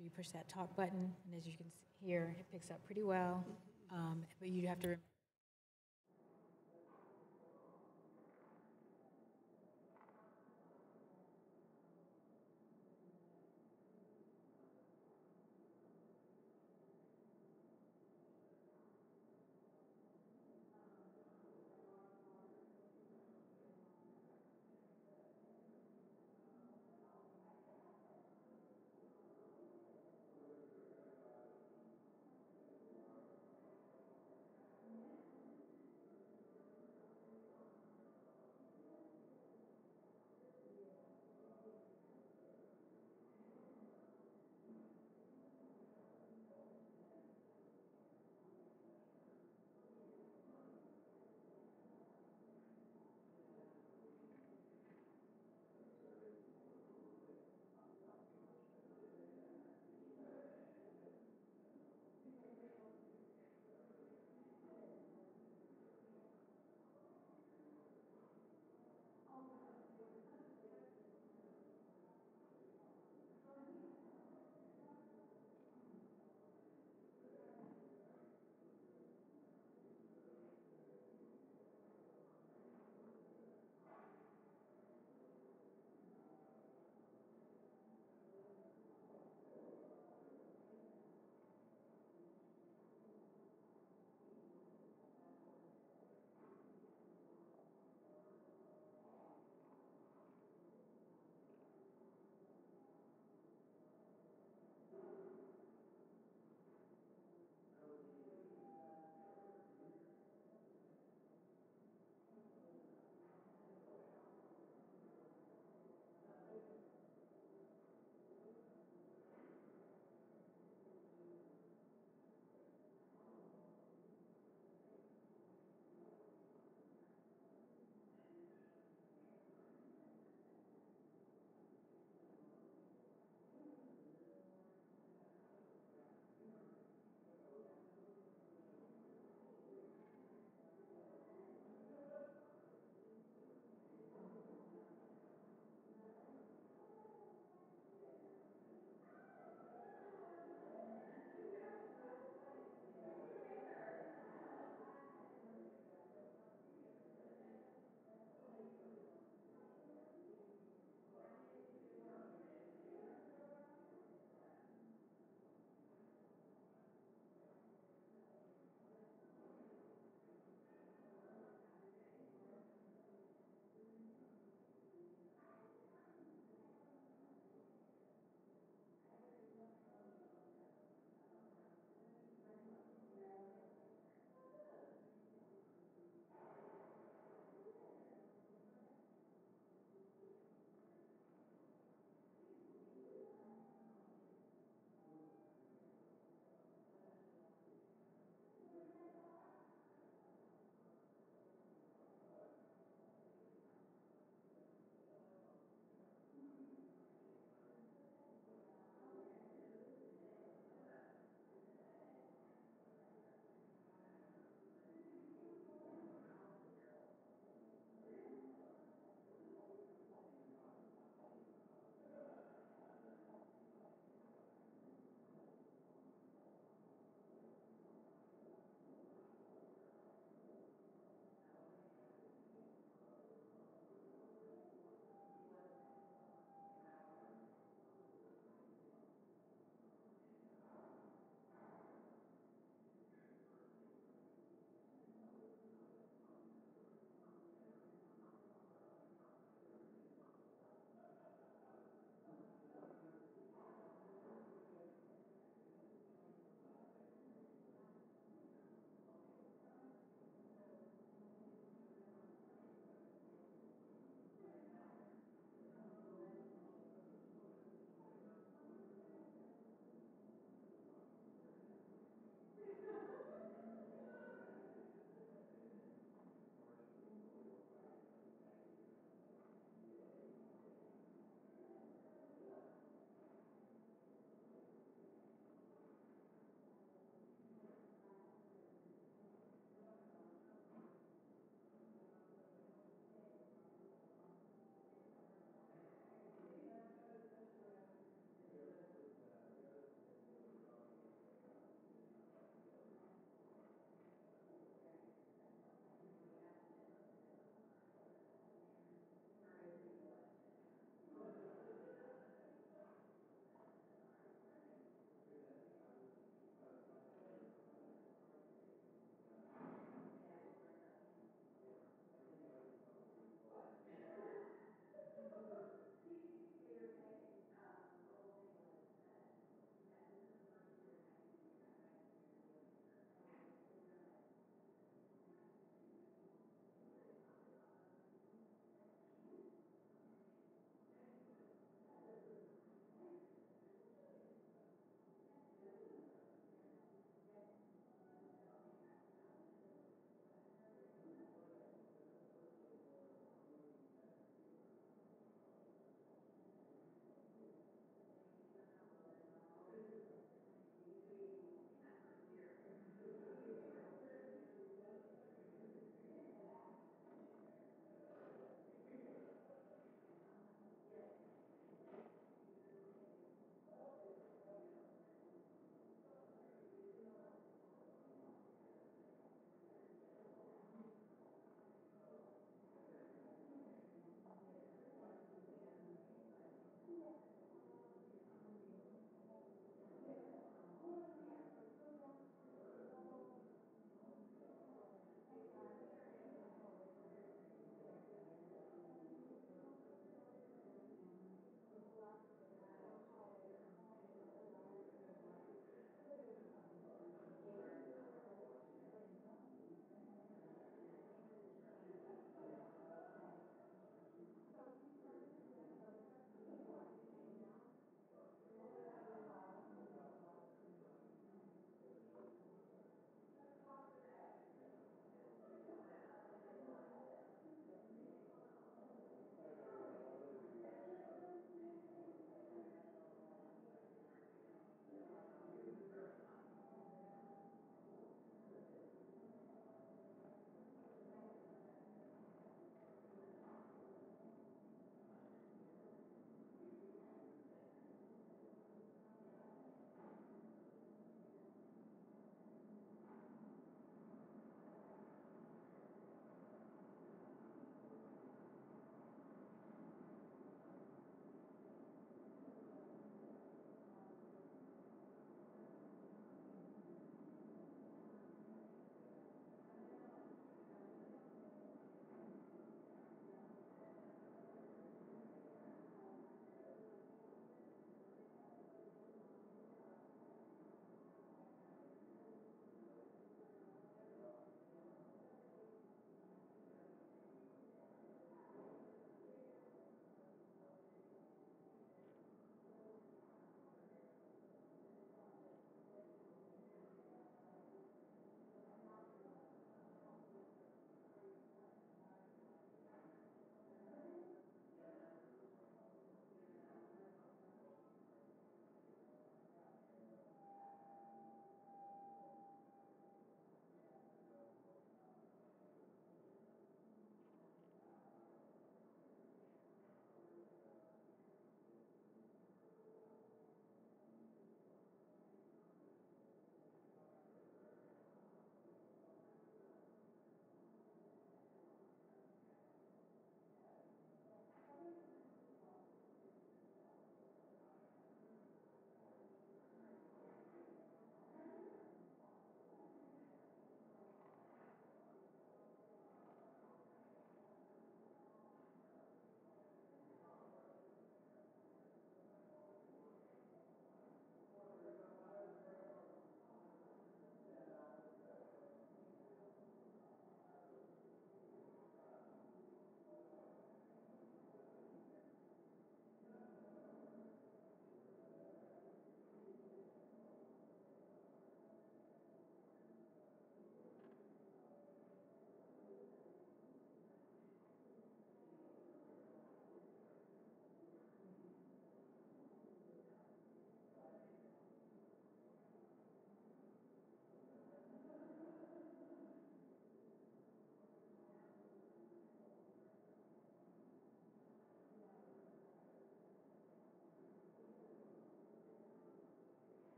sure you push that talk button, and as you can hear, it picks up pretty well. But you have to.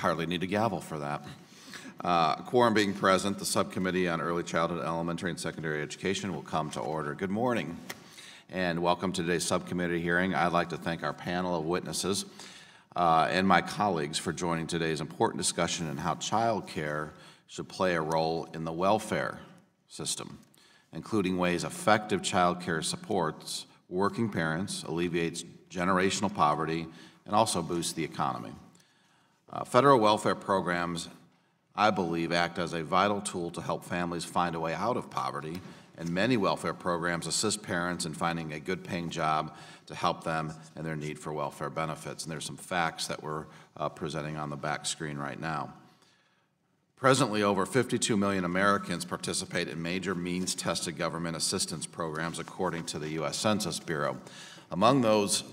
hardly need a gavel for that. Quorum being present, the Subcommittee on Early Childhood, Elementary, and Secondary Education will come to order. Good morning, and welcome to today's subcommittee hearing. I'd like to thank our panel of witnesses and my colleagues for joining today's important discussion on how child care should play a role in the welfare system, including ways effective child care supports working parents, alleviates generational poverty, and also boosts the economy. Federal welfare programs, I believe, act as a vital tool to help families find a way out of poverty, and many welfare programs assist parents in finding a good-paying job to help them in their need for welfare benefits. And there's some facts that we're presenting on the back screen right now. Presently, over 52 million Americans participate in major means-tested government assistance programs, according to the U.S. Census Bureau. Among those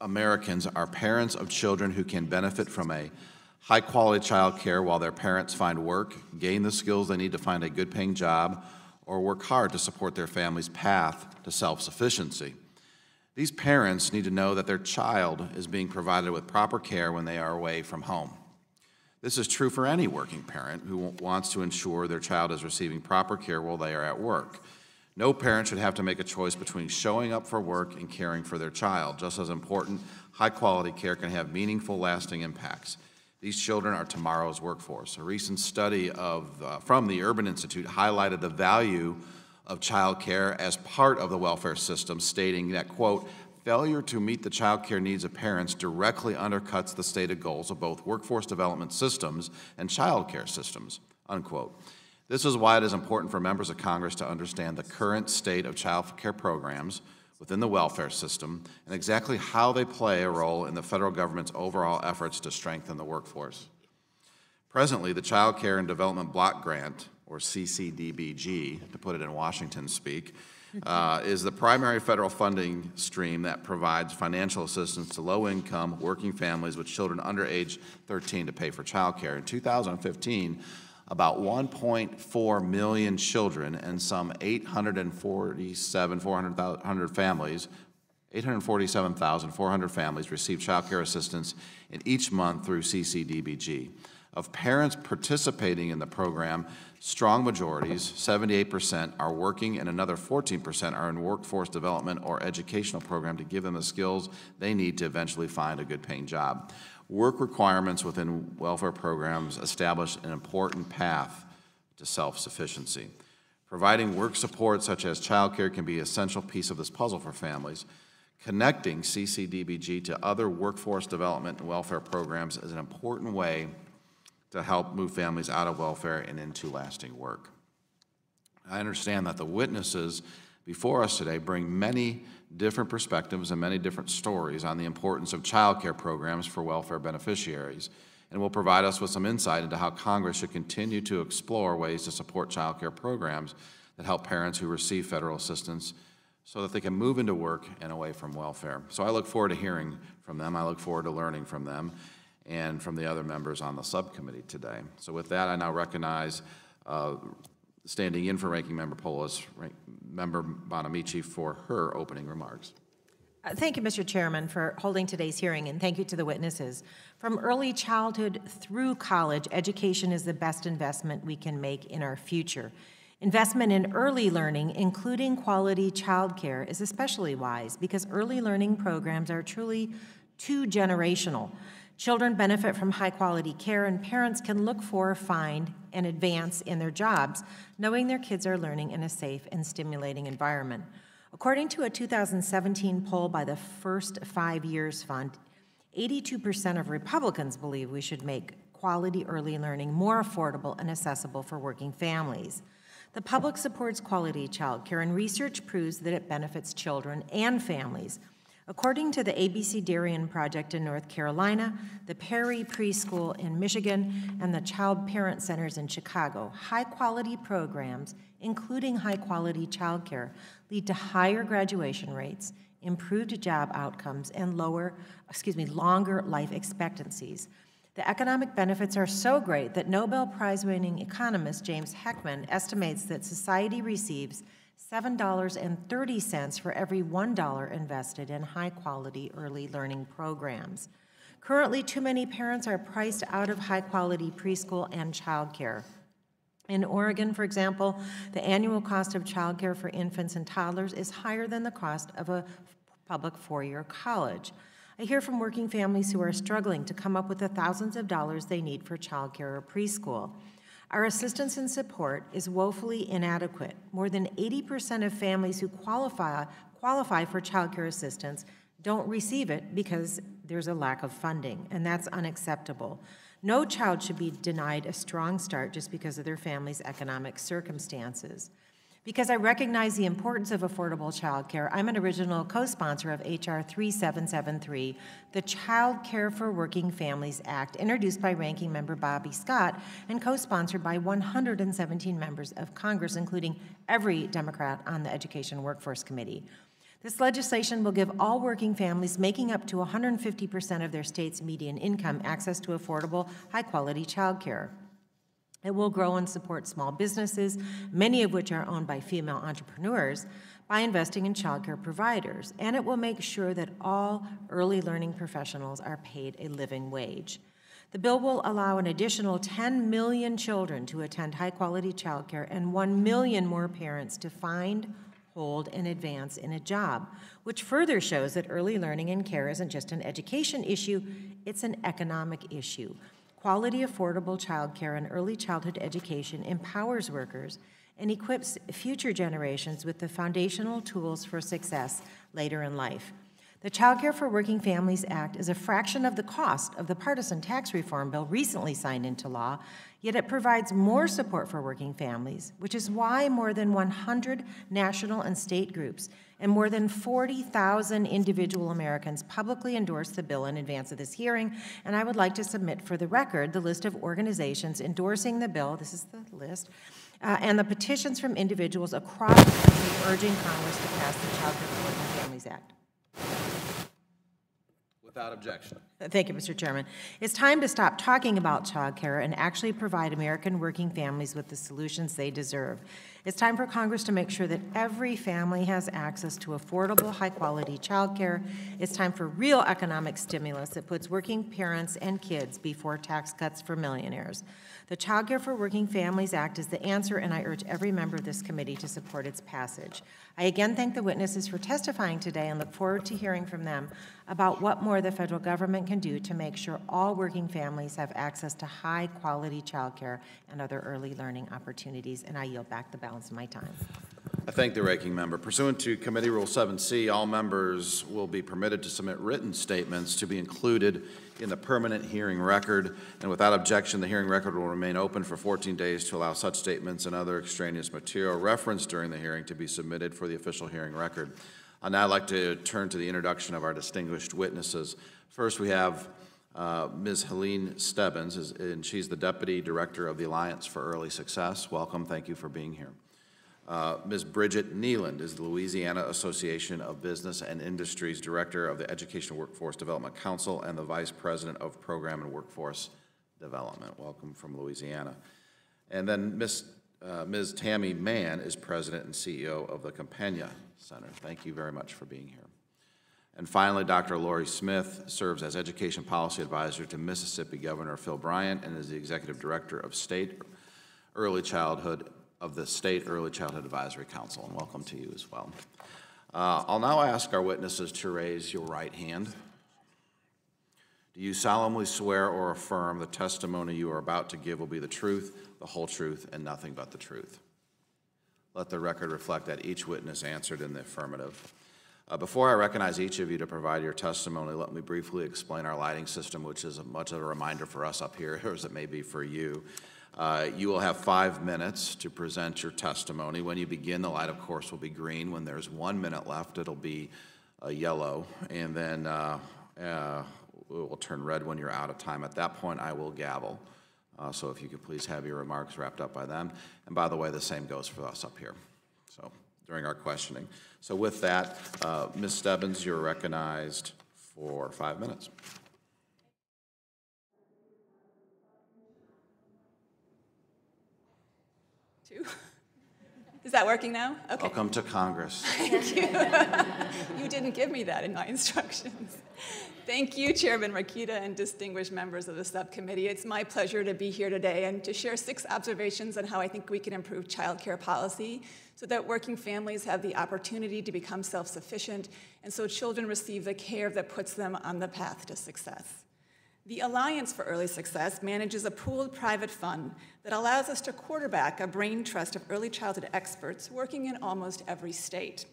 Americans are parents of children who can benefit from a high-quality child care while their parents find work, gain the skills they need to find a good-paying job, or work hard to support their family's path to self-sufficiency. These parents need to know that their child is being provided with proper care when they are away from home. This is true for any working parent who wants to ensure their child is receiving proper care while they are at work. No parent should have to make a choice between showing up for work and caring for their child. Just as important, high-quality care can have meaningful, lasting impacts. These children are tomorrow's workforce. A recent study from the Urban Institute highlighted the value of child care as part of the welfare system, stating that, quote, failure to meet the child care needs of parents directly undercuts the stated goals of both workforce development systems and child care systems, unquote. This is why it is important for members of Congress to understand the current state of child care programs within the welfare system and exactly how they play a role in the federal government's overall efforts to strengthen the workforce. Presently, the Child Care and Development Block Grant, or CCDBG, to put it in Washington speak, is the primary federal funding stream that provides financial assistance to low-income working families with children under age 13 to pay for child care. In 2015, about 1.4 million children and some 847,400 families receive child care assistance in each month through CCDBG. Of parents participating in the program, strong majorities, 78%, are working and another 14% are in workforce development or educational program to give them the skills they need to eventually find a good-paying job. Work requirements within welfare programs establish an important path to self-sufficiency. Providing work support such as childcare can be an essential piece of this puzzle for families. Connecting CCDBG to other workforce development and welfare programs is an important way to help move families out of welfare and into lasting work. I understand that the witnesses before us today bring many different perspectives and many different stories on the importance of child care programs for welfare beneficiaries, and will provide us with some insight into how Congress should continue to explore ways to support child care programs that help parents who receive federal assistance so that they can move into work and away from welfare. So I look forward to hearing from them. I look forward to learning from them and from the other members on the subcommittee today. So with that, I now recognize standing in for Ranking Member Polis, Member Bonamici, for her opening remarks. Thank you, Mr. Chairman, for holding today's hearing, and thank you to the witnesses. From early childhood through college, education is the best investment we can make in our future. Investment in early learning, including quality childcare, is especially wise because early learning programs are truly two-generational. Children benefit from high-quality care, and parents can look for, find, and advance in their jobs, knowing their kids are learning in a safe and stimulating environment. According to a 2017 poll by the First 5 Years Fund, 82% of Republicans believe we should make quality early learning more affordable and accessible for working families. The public supports quality child care, and research proves that it benefits children and families. According to the ABC Darien Project in North Carolina, the Perry Preschool in Michigan, and the Child Parent Centers in Chicago, high-quality programs, including high-quality child care, lead to higher graduation rates, improved job outcomes, and longer life expectancies. The economic benefits are so great that Nobel Prize-winning economist James Heckman estimates that society receives $7.30 for every $1 invested in high-quality early learning programs. Currently, too many parents are priced out of high-quality preschool and childcare. In Oregon, for example, the annual cost of childcare for infants and toddlers is higher than the cost of a public four-year college. I hear from working families who are struggling to come up with the thousands of dollars they need for childcare or preschool. Our assistance and support is woefully inadequate. More than 80% of families who qualify for childcare assistance don't receive it because there's a lack of funding, and that's unacceptable. No child should be denied a strong start just because of their family's economic circumstances. Because I recognize the importance of affordable childcare, I'm an original co-sponsor of H.R. 3773, the Child Care for Working Families Act, introduced by Ranking Member Bobby Scott and co-sponsored by 117 members of Congress, including every Democrat on the Education Workforce Committee. This legislation will give all working families making up to 150% of their state's median income access to affordable, high-quality childcare. It will grow and support small businesses, many of which are owned by female entrepreneurs, by investing in childcare providers, and it will make sure that all early learning professionals are paid a living wage. The bill will allow an additional 10 million children to attend high-quality childcare and 1 million more parents to find, hold, and advance in a job, which further shows that early learning and care isn't just an education issue, it's an economic issue. Quality, affordable childcare and early childhood education empowers workers and equips future generations with the foundational tools for success later in life. The Child Care for Working Families Act is a fraction of the cost of the partisan tax reform bill recently signed into law, yet it provides more support for working families, which is why more than 100 national and state groups and more than 40,000 individual Americans publicly endorsed the bill in advance of this hearing, and I would like to submit for the record the list of organizations endorsing the bill, this is the list, and the petitions from individuals across the country urging Congress to pass the Child Care for Working Families Act. Without objection. Thank you, Mr. Chairman. It's time to stop talking about child care and actually provide American working families with the solutions they deserve. It's time for Congress to make sure that every family has access to affordable, high-quality child care. It's time for real economic stimulus that puts working parents and kids before tax cuts for millionaires. The Child Care for Working Families Act is the answer, and I urge every member of this committee to support its passage. I again thank the witnesses for testifying today and look forward to hearing from them about what more the federal government can do to make sure all working families have access to high-quality child care and other early learning opportunities, and I yield back the balance of my time. I thank the ranking member. Pursuant to Committee Rule 7C, all members will be permitted to submit written statements to be included in the permanent hearing record, and without objection, the hearing record will remain open for 14 days to allow such statements and other extraneous material referenced during the hearing to be submitted for the official hearing record. I'd now like to turn to the introduction of our distinguished witnesses. First, we have Ms. Helene Stebbins, and she's the Deputy Director of the Alliance for Early Success. Welcome. Thank you for being here. Ms. Bridget Neyland is the Louisiana Association of Business and Industries Director of the Education Workforce Development Council and the Vice President of Program and Workforce Development. Welcome from Louisiana. And then Ms. Tammy Mann is President and CEO of the Campagna Center. Thank you very much for being here. And finally, Dr. Lori Smith serves as Education Policy Advisor to Mississippi Governor Phil Bryant and is the Executive Director of the State Early Childhood Advisory Council, and welcome to you as well. I'll now ask our witnesses to raise your right hand. Do you solemnly swear or affirm the testimony you are about to give will be the truth, the whole truth, and nothing but the truth? Let the record reflect that each witness answered in the affirmative. Before I recognize each of you to provide your testimony, let me briefly explain our lighting system, which is much of a reminder for us up here, as it may be for you. You will have 5 minutes to present your testimony. When you begin, the light, of course, will be green. When there's 1 minute left, it'll be yellow, and then it will turn red when you're out of time. At that point, I will gavel. So if you could please have your remarks wrapped up by then. And by the way, the same goes for us up here, so during our questioning. So with that, Ms. Stebbins, you're recognized for 5 minutes. Is that working now? Okay. Welcome to Congress. Thank you. You didn't give me that in my instructions. Thank you, Chairman Rakita and distinguished members of the subcommittee. It's my pleasure to be here today and to share 6 observations on how I think we can improve child care policy so that working families have the opportunity to become self-sufficient and so children receive the care that puts them on the path to success. The Alliance for Early Success manages a pooled private fund that allows us to quarterback a brain trust of early childhood experts working in almost every state.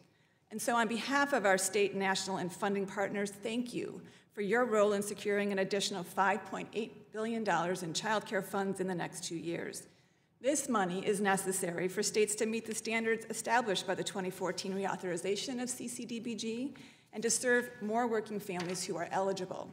And so on behalf of our state, national, and funding partners, thank you for your role in securing an additional $5.8 billion in child care funds in the next 2 years. This money is necessary for states to meet the standards established by the 2014 reauthorization of CCDBG and to serve more working families who are eligible.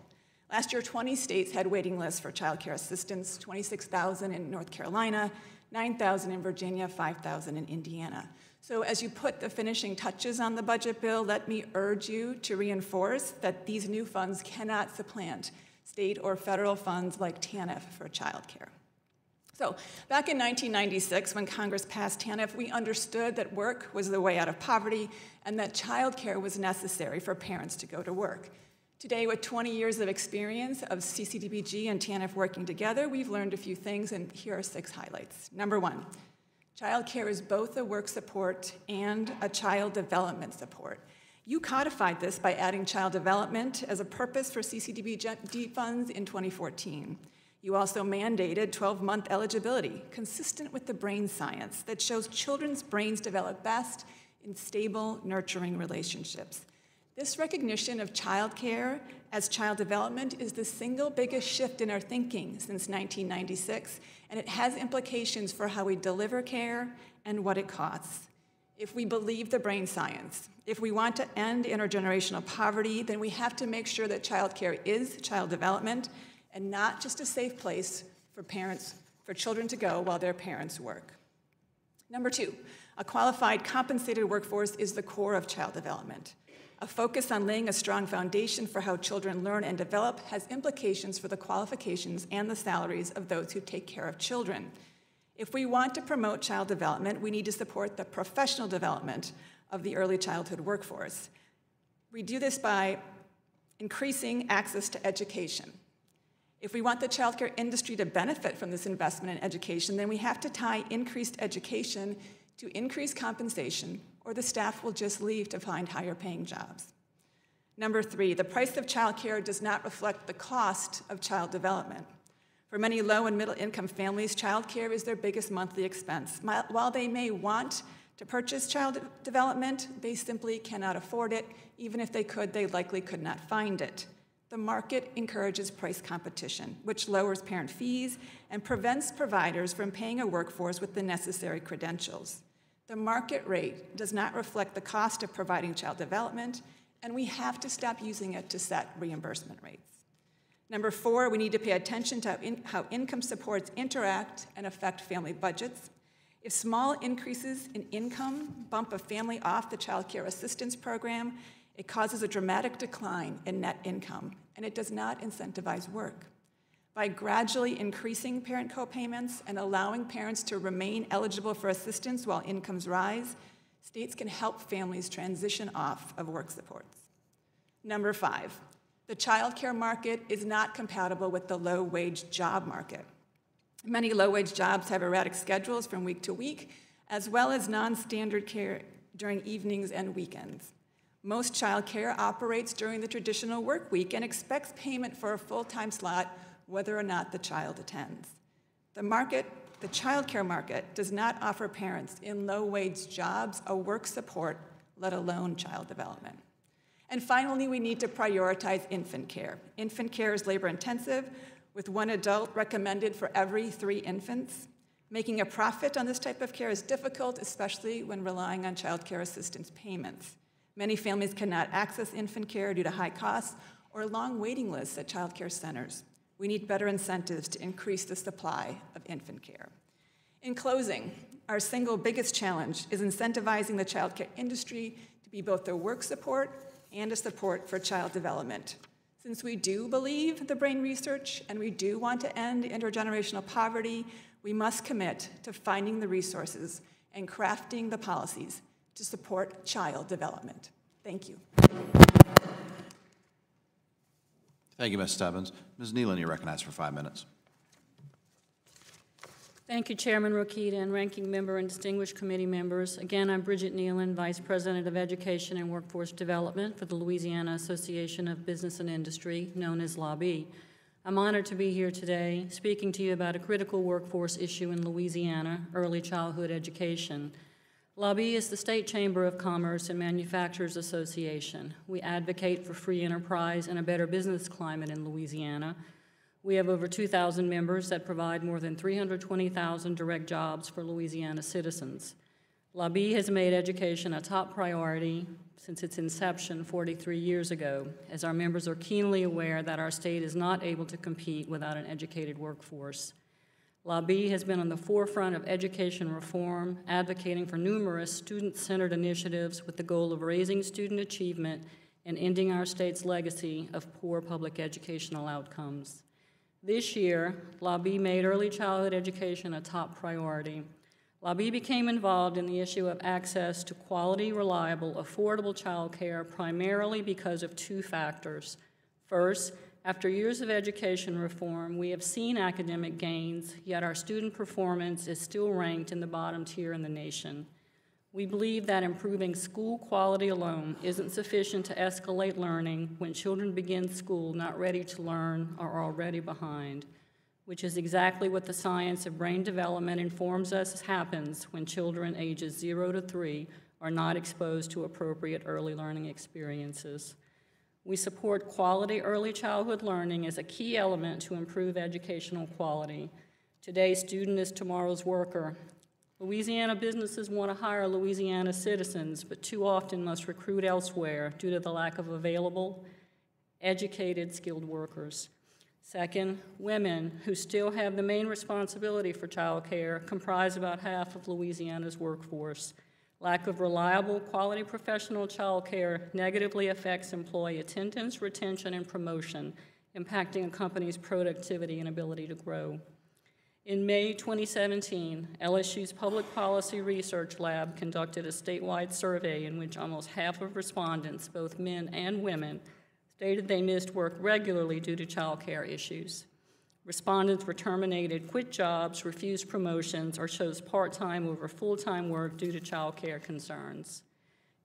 Last year, 20 states had waiting lists for child care assistance, 26,000 in North Carolina, 9,000 in Virginia, 5,000 in Indiana. So as you put the finishing touches on the budget bill, let me urge you to reinforce that these new funds cannot supplant state or federal funds like TANF for child care. So back in 1996, when Congress passed TANF, we understood that work was the way out of poverty and that child care was necessary for parents to go to work. Today, with 20 years of experience of CCDBG and TANF working together, we've learned a few things, and here are 6 highlights. Number 1, child care is both a work support and a child development support. You codified this by adding child development as a purpose for CCDBG funds in 2014. You also mandated 12-month eligibility, consistent with the brain science that shows children's brains develop best in stable, nurturing relationships. This recognition of child care as child development is the single biggest shift in our thinking since 1996, and it has implications for how we deliver care and what it costs. If we believe the brain science, if we want to end intergenerational poverty, then we have to make sure that child care is child development and not just a safe place for children to go while their parents work. Number 2, a qualified, compensated workforce is the core of child development. A focus on laying a strong foundation for how children learn and develop has implications for the qualifications and the salaries of those who take care of children. If we want to promote child development, we need to support the professional development of the early childhood workforce. We do this by increasing access to education. If we want the childcare industry to benefit from this investment in education, then we have to tie increased education to increased compensation, or the staff will just leave to find higher-paying jobs. Number 3, the price of childcare does not reflect the cost of child development. For many low- and middle-income families, childcare is their biggest monthly expense. While they may want to purchase child development, they simply cannot afford it. Even if they could, they likely could not find it. The market encourages price competition, which lowers parent fees and prevents providers from paying a workforce with the necessary credentials. The market rate does not reflect the cost of providing child development, and we have to stop using it to set reimbursement rates. Number 4, we need to pay attention to how income supports interact and affect family budgets. If small increases in income bump a family off the child care assistance program, it causes a dramatic decline in net income, and it does not incentivize work. By gradually increasing parent co-payments and allowing parents to remain eligible for assistance while incomes rise, states can help families transition off of work supports. Number 5, the child care market is not compatible with the low-wage job market. Many low-wage jobs have erratic schedules from week to week, as well as non-standard care during evenings and weekends. Most child care operates during the traditional work week and expects payment for a full-time slot whether or not the child attends. The child care market does not offer parents in low-wage jobs a work support, let alone child development. And finally, we need to prioritize infant care. Infant care is labor-intensive, with 1 adult recommended for every 3 infants. Making a profit on this type of care is difficult, especially when relying on child care assistance payments. Many families cannot access infant care due to high costs or long waiting lists at child care centers. We need better incentives to increase the supply of infant care. In closing, our single biggest challenge is incentivizing the child care industry to be both a work support and a support for child development. Since we do believe the brain research and we do want to end intergenerational poverty, we must commit to finding the resources and crafting the policies to support child development. Thank you. Thank you, Ms. Stebbins. Ms. Neyland, you're recognized for 5 minutes. Thank you, Chairman Rokita and Ranking Member and distinguished committee members. Again, I'm Bridget Neyland, Vice President of Education and Workforce Development for the Louisiana Association of Business and Industry, known as LABI. I'm honored to be here today speaking to you about a critical workforce issue in Louisiana, early childhood education. LABI is the State Chamber of Commerce and Manufacturers Association. We advocate for free enterprise and a better business climate in Louisiana. We have over 2,000 members that provide more than 320,000 direct jobs for Louisiana citizens. LABI has made education a top priority since its inception 43 years ago, as our members are keenly aware that our state is not able to compete without an educated workforce. LABI has been on the forefront of education reform, advocating for numerous student-centered initiatives with the goal of raising student achievement and ending our state's legacy of poor public educational outcomes. This year, LABI made early childhood education a top priority. LABI became involved in the issue of access to quality, reliable, affordable child care primarily because of two factors. First, after years of education reform, we have seen academic gains, yet our student performance is still ranked in the bottom tier in the nation. We believe that improving school quality alone isn't sufficient to escalate learning when children begin school not ready to learn or already behind, which is exactly what the science of brain development informs us happens when children ages 0 to 3 are not exposed to appropriate early learning experiences. We support quality early childhood learning as a key element to improve educational quality. Today's student is tomorrow's worker. Louisiana businesses want to hire Louisiana citizens, but too often must recruit elsewhere due to the lack of available, educated, skilled workers. Second, women, who still have the main responsibility for child care, comprise about half of Louisiana's workforce. Lack of reliable, quality professional child care negatively affects employee attendance, retention, and promotion, impacting a company's productivity and ability to grow. In May 2017, LSU's Public Policy Research Lab conducted a statewide survey in which almost half of respondents, both men and women, stated they missed work regularly due to child care issues. Respondents were terminated, quit jobs, refused promotions, or chose part-time over full-time work due to child care concerns.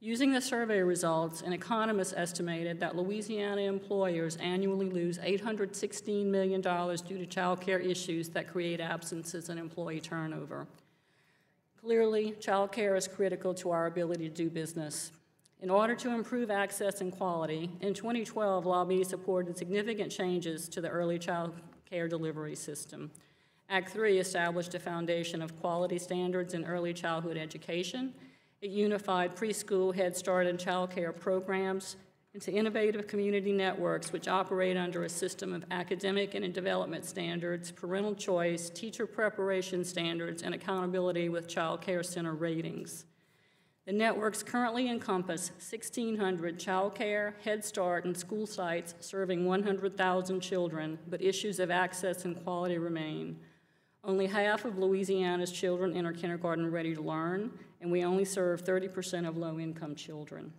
Using the survey results, an economist estimated that Louisiana employers annually lose $816 million due to child care issues that create absences and employee turnover. Clearly, child care is critical to our ability to do business. In order to improve access and quality, in 2012, LABI supported significant changes to the early child care delivery system. Act 3 established a foundation of quality standards in early childhood education. It unified preschool, Head Start, and child care programs into innovative community networks which operate under a system of academic and development standards, parental choice, teacher preparation standards, and accountability with child care center ratings. The networks currently encompass 1,600 child care, Head Start, and school sites serving 100,000 children, but issues of access and quality remain. Only half of Louisiana's children enter kindergarten ready to learn, and we only serve 30% of low-income children.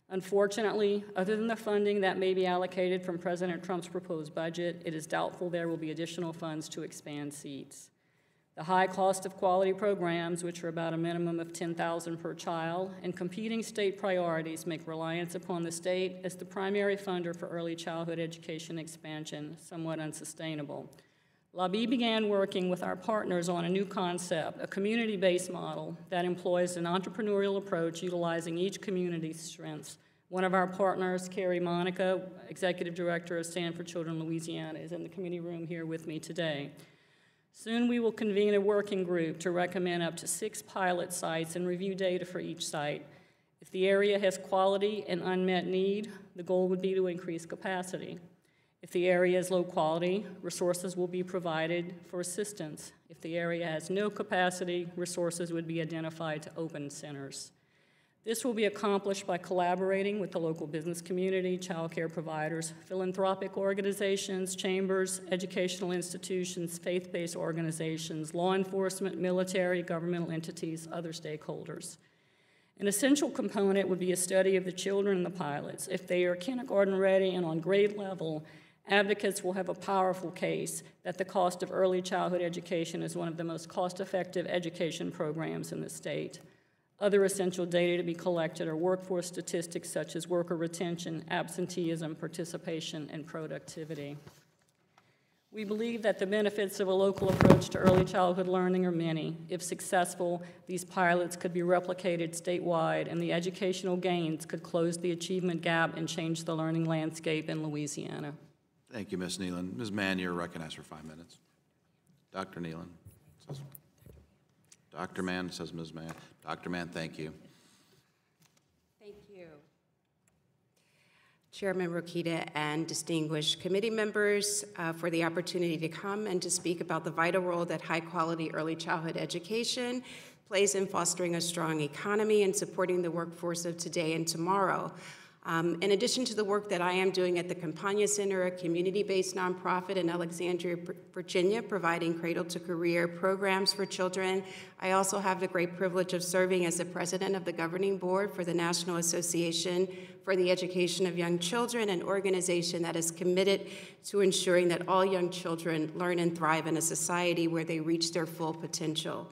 Unfortunately, other than the funding that may be allocated from President Trump's proposed budget, it is doubtful there will be additional funds to expand seats. The high cost of quality programs, which are about a minimum of $10,000 per child, and competing state priorities make reliance upon the state as the primary funder for early childhood education expansion somewhat unsustainable. LABI began working with our partners on a new concept, a community-based model that employs an entrepreneurial approach utilizing each community's strengths. One of our partners, Carrie Monica, Executive Director of Stand for Children Louisiana, is in the committee room here with me today. Soon we will convene a working group to recommend up to 6 pilot sites and review data for each site. If the area has quality and unmet need, the goal would be to increase capacity. If the area is low quality, resources will be provided for assistance. If the area has no capacity, resources would be identified to open centers. This will be accomplished by collaborating with the local business community, child care providers, philanthropic organizations, chambers, educational institutions, faith-based organizations, law enforcement, military, governmental entities, other stakeholders. An essential component would be a study of the children and the pilots. If they are kindergarten ready and on grade level, advocates will have a powerful case that the cost of early childhood education is one of the most cost-effective education programs in the state. Other essential data to be collected are workforce statistics such as worker retention, absenteeism, participation, and productivity. We believe that the benefits of a local approach to early childhood learning are many. If successful, these pilots could be replicated statewide, and the educational gains could close the achievement gap and change the learning landscape in Louisiana. Thank you, Ms. Neyland. Ms. Mann, you're recognized for 5 minutes. Dr. Neyland. Dr. Mann says Ms. Mann. Dr. Mann, thank you. Thank you. Chairman Rokita and distinguished committee members for the opportunity to come and to speak about the vital role that high-quality early childhood education plays in fostering a strong economy and supporting the workforce of today and tomorrow. In addition to the work that I am doing at the Campagna Center, a community-based nonprofit in Alexandria, Virginia, providing cradle-to-career programs for children, I also have the great privilege of serving as the president of the governing board for the National Association for the Education of Young Children, an organization that is committed to ensuring that all young children learn and thrive in a society where they reach their full potential.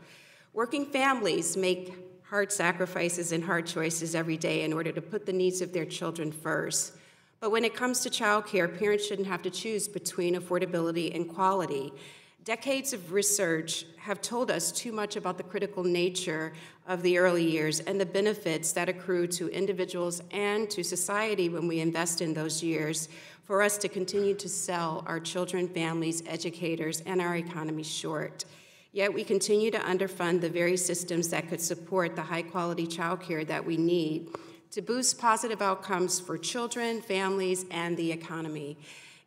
Working families make hard sacrifices and hard choices every day in order to put the needs of their children first. But when it comes to childcare, parents shouldn't have to choose between affordability and quality. Decades of research have told us too much about the critical nature of the early years and the benefits that accrue to individuals and to society when we invest in those years for us to continue to sell our children, families, educators, and our economy short. Yet we continue to underfund the very systems that could support the high-quality childcare that we need to boost positive outcomes for children, families, and the economy.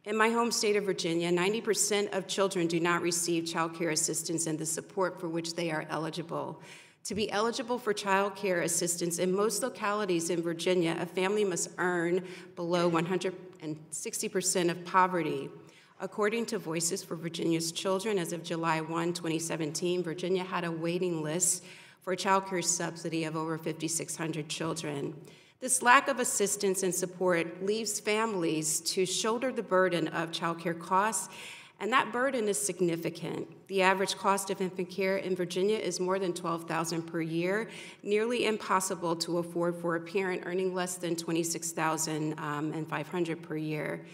In my home state of Virginia, 90% of children do not receive child care assistance and the support for which they are eligible. To be eligible for child care assistance in most localities in Virginia, a family must earn below 160% of poverty. According to Voices for Virginia's Children, as of July 1, 2017, Virginia had a waiting list for child care subsidy of over 5,600 children. This lack of assistance and support leaves families to shoulder the burden of child care costs, and that burden is significant. The average cost of infant care in Virginia is more than $12,000 per year, nearly impossible to afford for a parent earning less than $26,500 per year.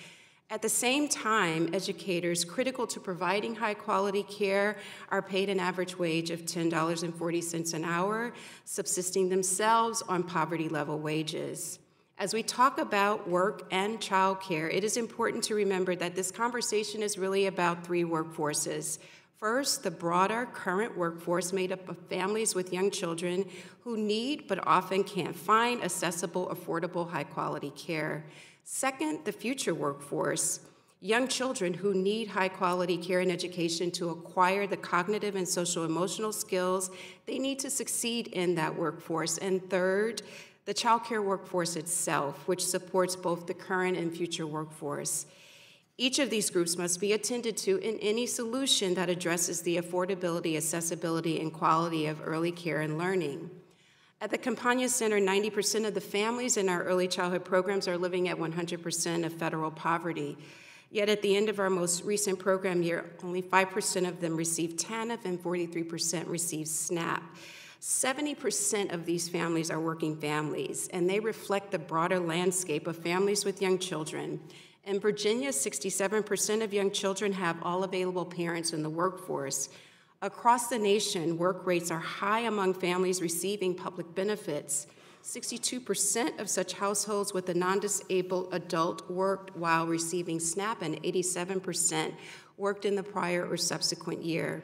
At the same time, educators critical to providing high-quality care are paid an average wage of $10.40 an hour, subsisting themselves on poverty-level wages. As we talk about work and childcare, it is important to remember that this conversation is really about three workforces. First, the broader current workforce made up of families with young children who need but often can't find accessible, affordable, high-quality care. Second, the future workforce, young children who need high-quality care and education to acquire the cognitive and social-emotional skills they need to succeed in that workforce. And third, the child care workforce itself, which supports both the current and future workforce. Each of these groups must be attended to in any solution that addresses the affordability, accessibility, and quality of early care and learning. At the Campagna Center, 90% of the families in our early childhood programs are living at 100% of federal poverty. Yet at the end of our most recent program year, only 5% of them received TANF and 43% received SNAP. 70% of these families are working families, and they reflect the broader landscape of families with young children. In Virginia, 67% of young children have all available parents in the workforce. Across the nation, work rates are high among families receiving public benefits. 62% of such households with a non-disabled adult worked while receiving SNAP, and 87% worked in the prior or subsequent year.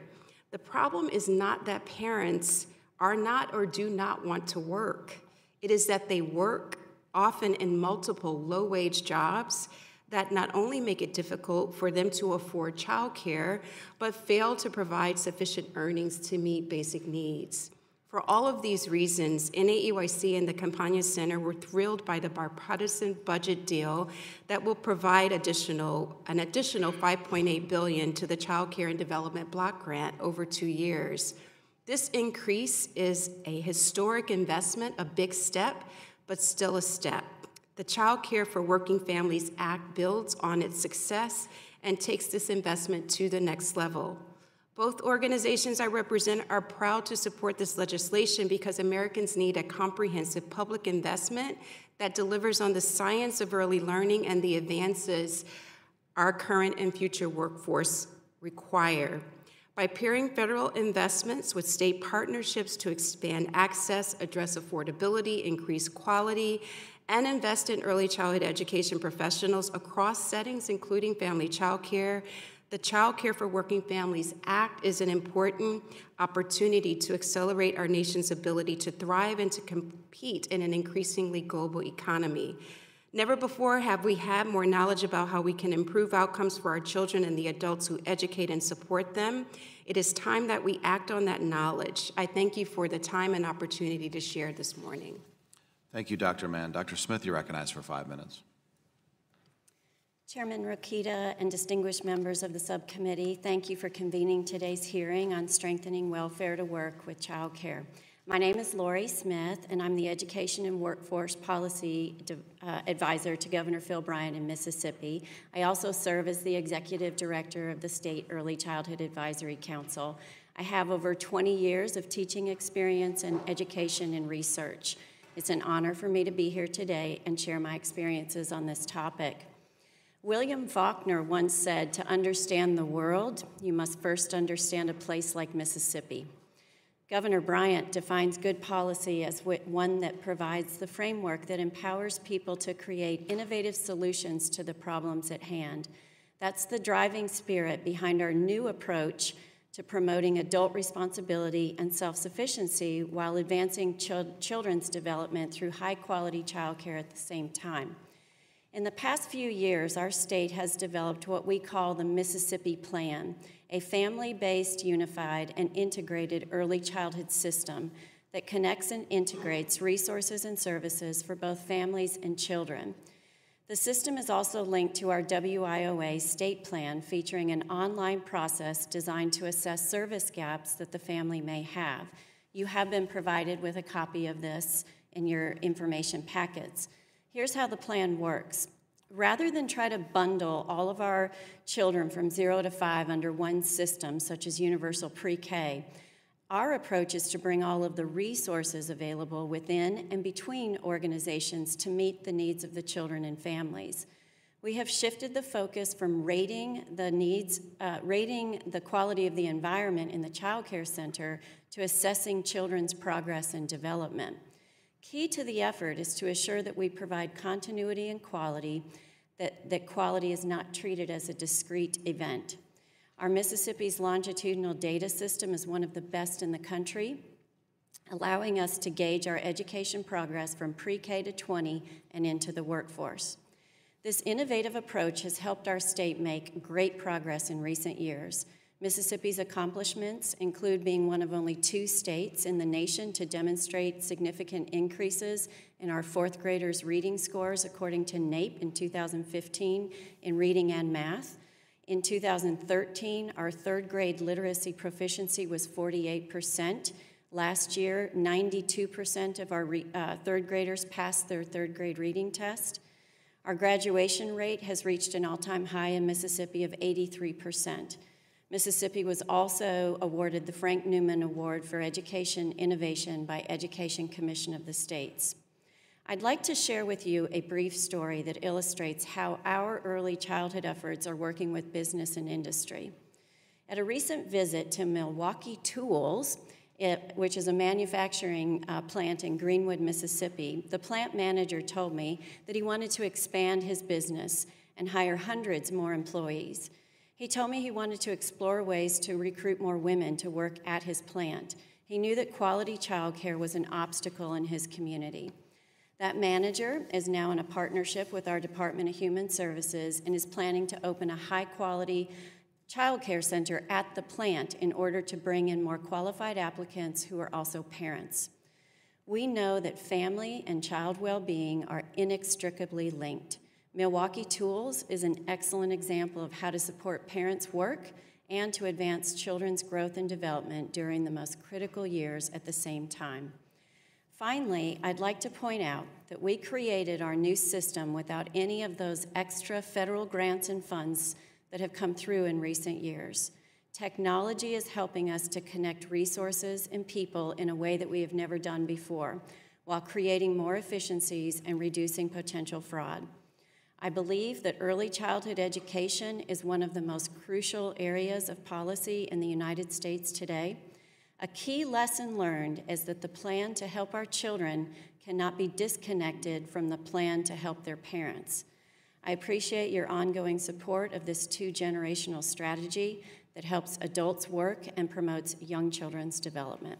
The problem is not that parents are not or do not want to work. It is that they work, often in multiple low-wage jobs, that not only make it difficult for them to afford childcare, but fail to provide sufficient earnings to meet basic needs. For all of these reasons, NAEYC and the Campagna Center were thrilled by the bipartisan budget deal that will provide an additional $5.8 billion to the Child Care and Development Block Grant over 2 years. This increase is a historic investment, a big step, but still a step. The Child Care for Working Families Act builds on its success and takes this investment to the next level. Both organizations I represent are proud to support this legislation because Americans need a comprehensive public investment that delivers on the science of early learning and the advances our current and future workforce require. By pairing federal investments with state partnerships to expand access, address affordability, increase quality, and invest in early childhood education professionals across settings, including family child care, the Child Care for Working Families Act is an important opportunity to accelerate our nation's ability to thrive and to compete in an increasingly global economy. Never before have we had more knowledge about how we can improve outcomes for our children and the adults who educate and support them. It is time that we act on that knowledge. I thank you for the time and opportunity to share this morning. Thank you, Dr. Mann. Dr. Smith, you're recognized for 5 minutes. Chairman Rokita and distinguished members of the subcommittee, thank you for convening today's hearing on strengthening welfare to work with child care. My name is Lori Smith, and I'm the Education and Workforce Policy Advisor to Governor Phil Bryant in Mississippi. I also serve as the Executive Director of the State Early Childhood Advisory Council. I have over 20 years of teaching experience in education and research. It's an honor for me to be here today and share my experiences on this topic. William Faulkner once said, "To understand the world, you must first understand a place like Mississippi." Governor Bryant defines good policy as one that provides the framework that empowers people to create innovative solutions to the problems at hand. That's the driving spirit behind our new approach to promoting adult responsibility and self-sufficiency while advancing children's development through high-quality child care at the same time. In the past few years, our state has developed what we call the Mississippi Plan, a family-based, unified, and integrated early childhood system that connects and integrates resources and services for both families and children. The system is also linked to our WIOA state plan, featuring an online process designed to assess service gaps that the family may have. You have been provided with a copy of this in your information packets. Here's how the plan works. Rather than try to bundle all of our children from 0 to 5 under one system, such as universal pre-K, our approach is to bring all of the resources available within and between organizations to meet the needs of the children and families. We have shifted the focus from rating the quality of the environment in the child care center to assessing children's progress and development. Key to the effort is to assure that we provide continuity and quality, that quality is not treated as a discrete event. Our Mississippi's longitudinal data system is one of the best in the country, allowing us to gauge our education progress from pre-K to 20 and into the workforce. This innovative approach has helped our state make great progress in recent years. Mississippi's accomplishments include being one of only 2 states in the nation to demonstrate significant increases in our 4th graders' reading scores, according to NAEP in 2015 in reading and math. In 2013, our 3rd grade literacy proficiency was 48%. Last year, 92% of our 3rd graders passed their 3rd grade reading test. Our graduation rate has reached an all-time high in Mississippi of 83%. Mississippi was also awarded the Frank Newman Award for Education Innovation by Education Commission of the States. I'd like to share with you a brief story that illustrates how our early childhood efforts are working with business and industry. At a recent visit to Milwaukee Tools, which is a manufacturing plant in Greenwood, Mississippi, the plant manager told me that he wanted to expand his business and hire hundreds more employees. He told me he wanted to explore ways to recruit more women to work at his plant. He knew that quality childcare was an obstacle in his community. That manager is now in a partnership with our Department of Human Services and is planning to open a high-quality child care center at the plant in order to bring in more qualified applicants who are also parents. We know that family and child well-being are inextricably linked. Milwaukee Tools is an excellent example of how to support parents' work and to advance children's growth and development during the most critical years at the same time. Finally, I'd like to point out that we created our new system without any of those extra federal grants and funds that have come through in recent years. Technology is helping us to connect resources and people in a way that we have never done before, while creating more efficiencies and reducing potential fraud. I believe that early childhood education is one of the most crucial areas of policy in the United States today. A key lesson learned is that the plan to help our children cannot be disconnected from the plan to help their parents. I appreciate your ongoing support of this two-generational strategy that helps adults work and promotes young children's development.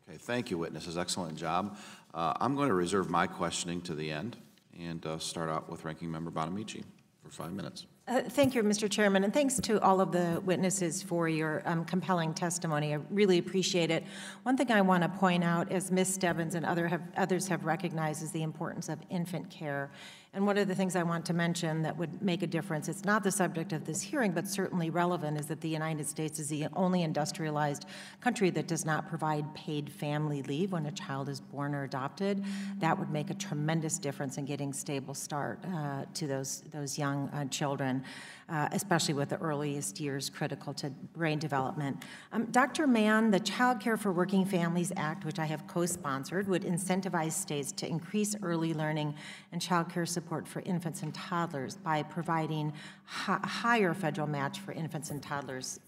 Okay, thank you, witnesses. Excellent job. I'm going to reserve my questioning to the end and start out with Ranking Member Bonamici for 5 minutes. Thank you, Mr. Chairman, and thanks to all of the witnesses for your compelling testimony. I really appreciate it. One thing I want to point out, as Ms. Stebbins and others have recognized, is the importance of infant care. And one of the things I want to mention that would make a difference, it's not the subject of this hearing, but certainly relevant, is that the United States is the only industrialized country that does not provide paid family leave when a child is born or adopted. That would make a tremendous difference in getting stable start to those young children, especially with the earliest years critical to brain development. Dr. Mann, the Child Care for Working Families Act, which I have co-sponsored, would incentivize states to increase early learning and child care support for infants and toddlers by providing higher federal match for infants and toddlers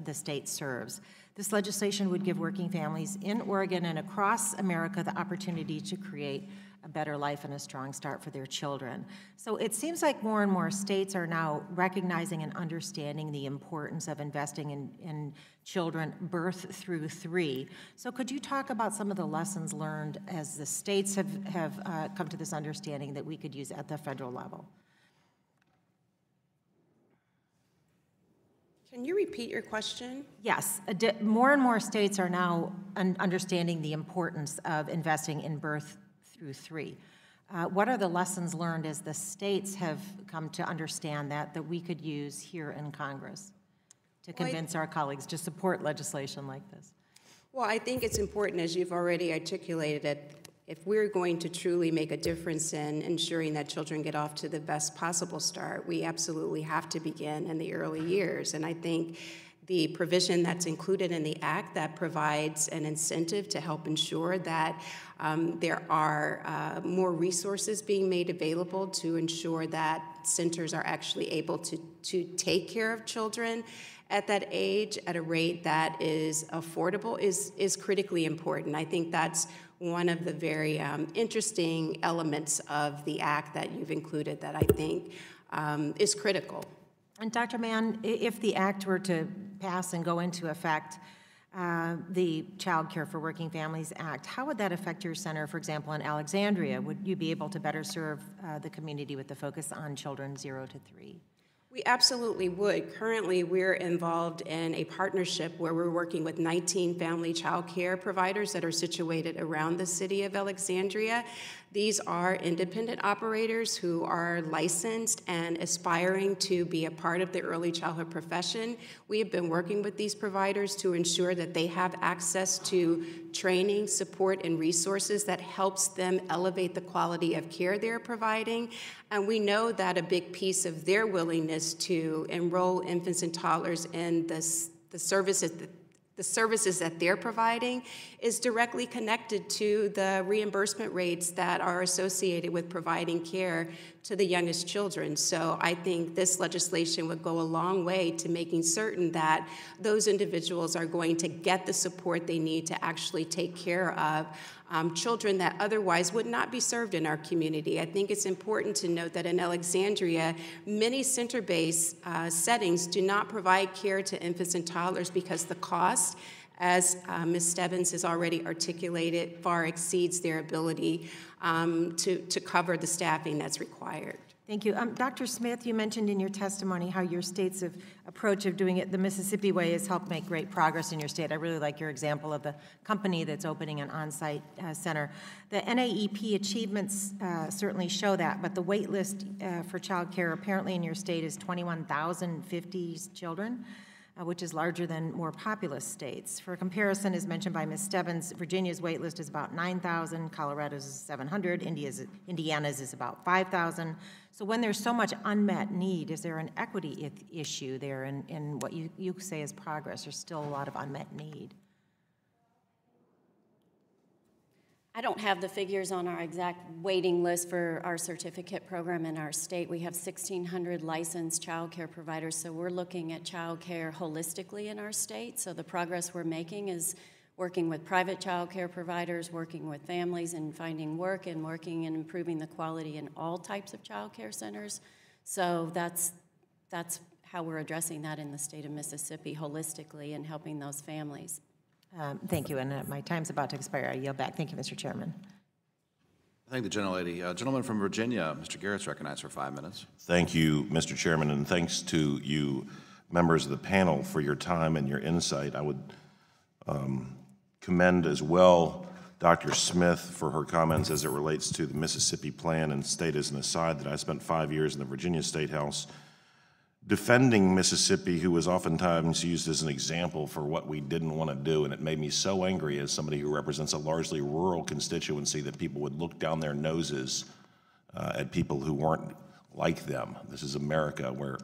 the state serves. This legislation would give working families in Oregon and across America the opportunity to create a better life and a strong start for their children. So it seems like more and more states are now recognizing and understanding the importance of investing in children birth through 3. So could you talk about some of the lessons learned as the states have come to this understanding that we could use at the federal level? Can you repeat your question? Yes. More and more states are now understanding the importance of investing in birth through 3. What are the lessons learned as the states have come to understand that we could use here in Congress to convince our colleagues to support legislation like this? Well, I think it's important, as you've already articulated, that if we're going to truly make a difference in ensuring that children get off to the best possible start, we absolutely have to begin in the early years. And I think the provision that's included in the Act that provides an incentive to help ensure that there are more resources being made available to ensure that centers are actually able to take care of children at that age at a rate that is affordable is critically important. I think that's one of the very interesting elements of the Act that you've included that I think is critical. And Dr. Mann, if the Act were to pass and go into effect, the Child Care for Working Families Act, how would that affect your center, for example, in Alexandria? Would you be able to better serve the community with the focus on children 0 to 3? We absolutely would. Currently, we're involved in a partnership where we're working with 19 family child care providers that are situated around the city of Alexandria. These are independent operators who are licensed and aspiring to be a part of the early childhood profession. We have been working with these providers to ensure that they have access to training, support, and resources that helps them elevate the quality of care they're providing. And we know that a big piece of their willingness to enroll infants and toddlers in the services that they're providing is directly connected to the reimbursement rates that are associated with providing care to the youngest children. So I think this legislation would go a long way to making certain that those individuals are going to get the support they need to actually take care of children that otherwise would not be served in our community. I think it's important to note that in Alexandria, many center-based settings do not provide care to infants and toddlers because the cost, as Ms. Stebbins has already articulated, far exceeds their ability to cover the staffing that's required. Thank you. Dr. Smith, you mentioned in your testimony how your state's approach of doing it the Mississippi way has helped make great progress in your state. I really like your example of the company that's opening an on-site center. The NAEP achievements certainly show that, but the wait list for child care apparently in your state is 21,050 children, which is larger than more populous states. For comparison, as mentioned by Ms. Stebbins, Virginia's wait list is about 9,000, Colorado's is 700, Indiana's is about 5,000. So when there's so much unmet need, is there an equity issue there in what you say is progress? There's still a lot of unmet need. I don't have the figures on our exact waiting list for our certificate program in our state. We have 1,600 licensed child care providers, so we're looking at child care holistically in our state. So the progress we're making is working with private child care providers, working with families and finding work, and working and improving the quality in all types of child care centers. So that's how we're addressing that in the state of Mississippi holistically and helping those families. Thank you, and my time's about to expire. I yield back. Thank you, Mr. Chairman. I thank the gentlelady. Gentleman from Virginia, Mr. Garrett's recognized for 5 minutes. Thank you, Mr. Chairman, and thanks to you, members of the panel, for your time and your insight. I would commend as well Dr. Smith for her comments as it relates to the Mississippi plan, and state as an aside that I spent 5 years in the Virginia State House defending Mississippi, who was oftentimes used as an example for what we didn't want to do, and it made me so angry as somebody who represents a largely rural constituency that people would look down their noses at people who weren't like them. This is America, where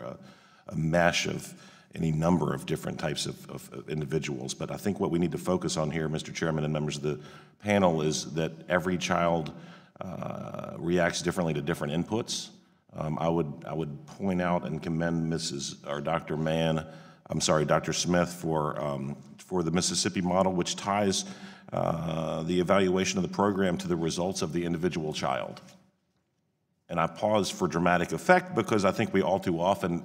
a mesh of any number of different types of individuals. But I think what we need to focus on here, Mr. Chairman and members of the panel, is that every child reacts differently to different inputs. I would point out and commend Dr. Smith for the Mississippi model, which ties the evaluation of the program to the results of the individual child. And I pause for dramatic effect because I think we all too often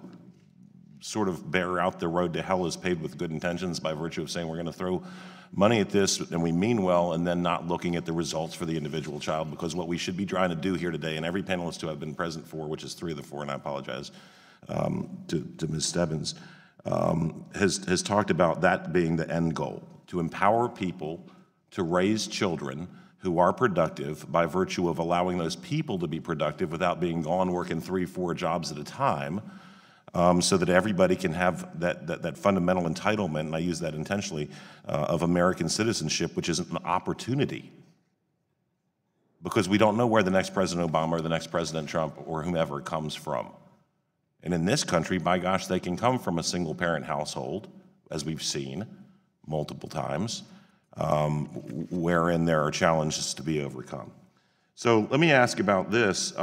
sort of bear out the road to hell is paved with good intentions by virtue of saying we're going to throw money at this and we mean well, and then not looking at the results for the individual child. Because what we should be trying to do here today, and every panelist who I've been present for, which is 3 of the 4, and I apologize to Ms. Stebbins, has talked about that being the end goal, to empower people to raise children who are productive by virtue of allowing those people to be productive without being gone working 3, 4 jobs at a time, so that everybody can have that fundamental entitlement, and I use that intentionally, of American citizenship, which is an opportunity. Because we don't know where the next President Obama or the next President Trump or whomever comes from. And in this country, by gosh, they can come from a single-parent household, as we've seen multiple times, wherein there are challenges to be overcome. So let me ask about this.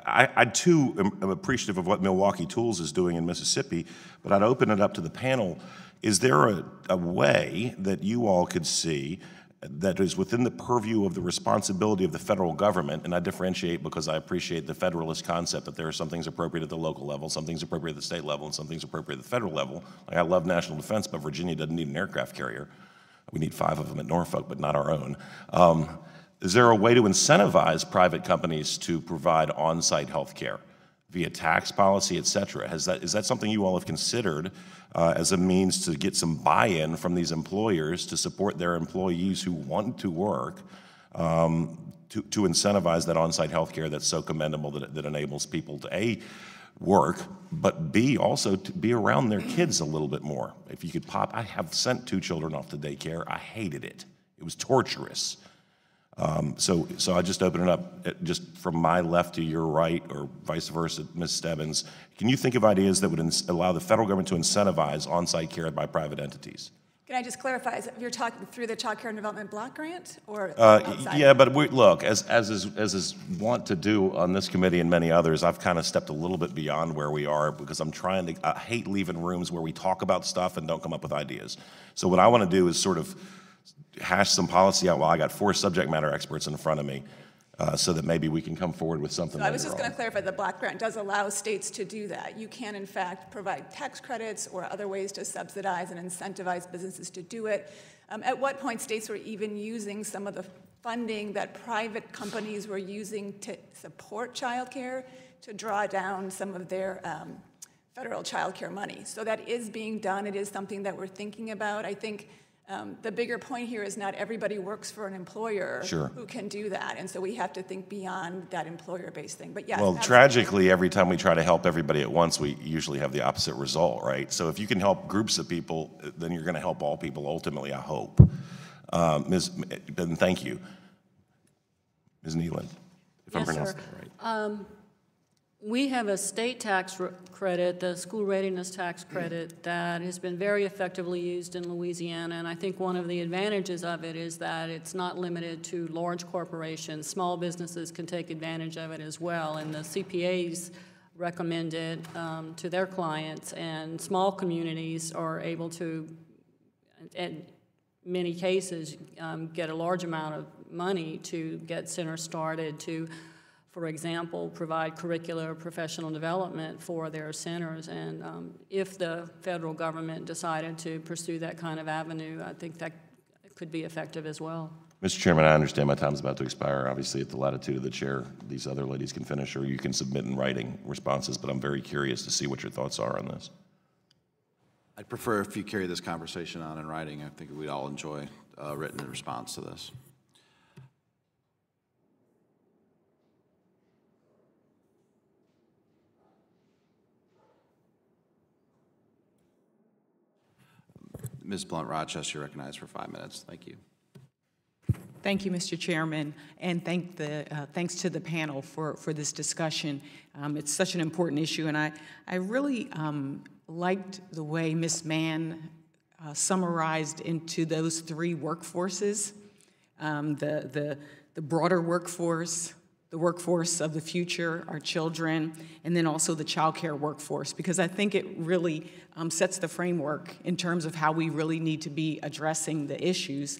I too am appreciative of what Milwaukee Tools is doing in Mississippi, but I'd open it up to the panel. Is there a way that you all could see that is within the purview of the responsibility of the federal government, and I differentiate because I appreciate the federalist concept that there are some things appropriate at the local level, some things appropriate at the state level, and some things appropriate at the federal level. Like I love national defense, but Virginia doesn't need an aircraft carrier. We need 5 of them at Norfolk, but not our own. Is there a way to incentivize private companies to provide on-site health care via tax policy, et cetera? Is that something you all have considered as a means to get some buy-in from these employers to support their employees who want to work, to incentivize that on-site health care that's so commendable that enables people to A, work, but B, also to be around their kids a little bit more? If you could I have sent 2 children off to daycare. I hated it. It was torturous. So I just open it up just from my left to your right, or vice versa, Ms. Stebbins. Can you think of ideas that would allow the federal government to incentivize on-site care by private entities? Can I just clarify, you're talking through the Child Care and Development Block Grant, or outside? Yeah, but look, as is wont to do on this committee and many others, I've kind of stepped a little bit beyond where we are because I hate leaving rooms where we talk about stuff and don't come up with ideas. So what I want to do is sort of hash some policy out while I got 4 subject matter experts in front of me so that maybe we can come forward with something So I was later just going on. to clarify, the block grant does allow states to do that. You can, in fact, provide tax credits or other ways to subsidize and incentivize businesses to do it. At what point states were even using some of the funding that private companies were using to support childcare to draw down some of their federal childcare money. So that is being done. It is something that we're thinking about. I think the bigger point here is not everybody works for an employer Sure. who can do that. And so we have to think beyond that employer-based thing. But yes, Well, absolutely. tragically, every time we try to help everybody at once, we usually have the opposite result, right? So if you can help groups of people, then you're going to help all people ultimately, I hope. And thank you. Ms. Neyland, if I'm Yes, pronouncing sir. that right. We have a state tax credit, the school readiness tax credit, that has been very effectively used in Louisiana, and I think one of the advantages of it is that it's not limited to large corporations. Small businesses can take advantage of it as well, and the CPAs recommend it to their clients, and small communities are able to, in many cases, get a large amount of money to get centers started, to, for example, provide curricular professional development for their centers. And if the federal government decided to pursue that kind of avenue, I think that could be effective as well. Mr. Chairman, I understand my time's about to expire. Obviously, at the latitude of the chair, these other ladies can finish, or you can submit in writing responses, but I'm very curious to see what your thoughts are on this. I'd prefer if you carry this conversation on in writing. I think we'd all enjoy a written response to this. Ms. Blunt-Rochester, you're recognized for 5 minutes. Thank you. Thank you, Mr. Chairman, and thanks to the panel for this discussion. It's such an important issue, and I really liked the way Ms. Mann summarized into those three workforces, the broader workforce, the workforce of the future, our children, and then also the child care workforce, because I think it really sets the framework in terms of how we really need to be addressing the issues.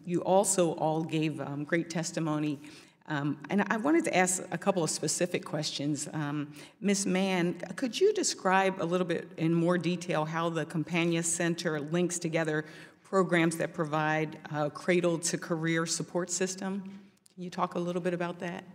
You also all gave great testimony, and I wanted to ask a couple of specific questions. Ms. Mann, could you describe a little bit in more detail how the Compania Center links together programs that provide a cradle-to-career support system? Can you talk a little bit about that?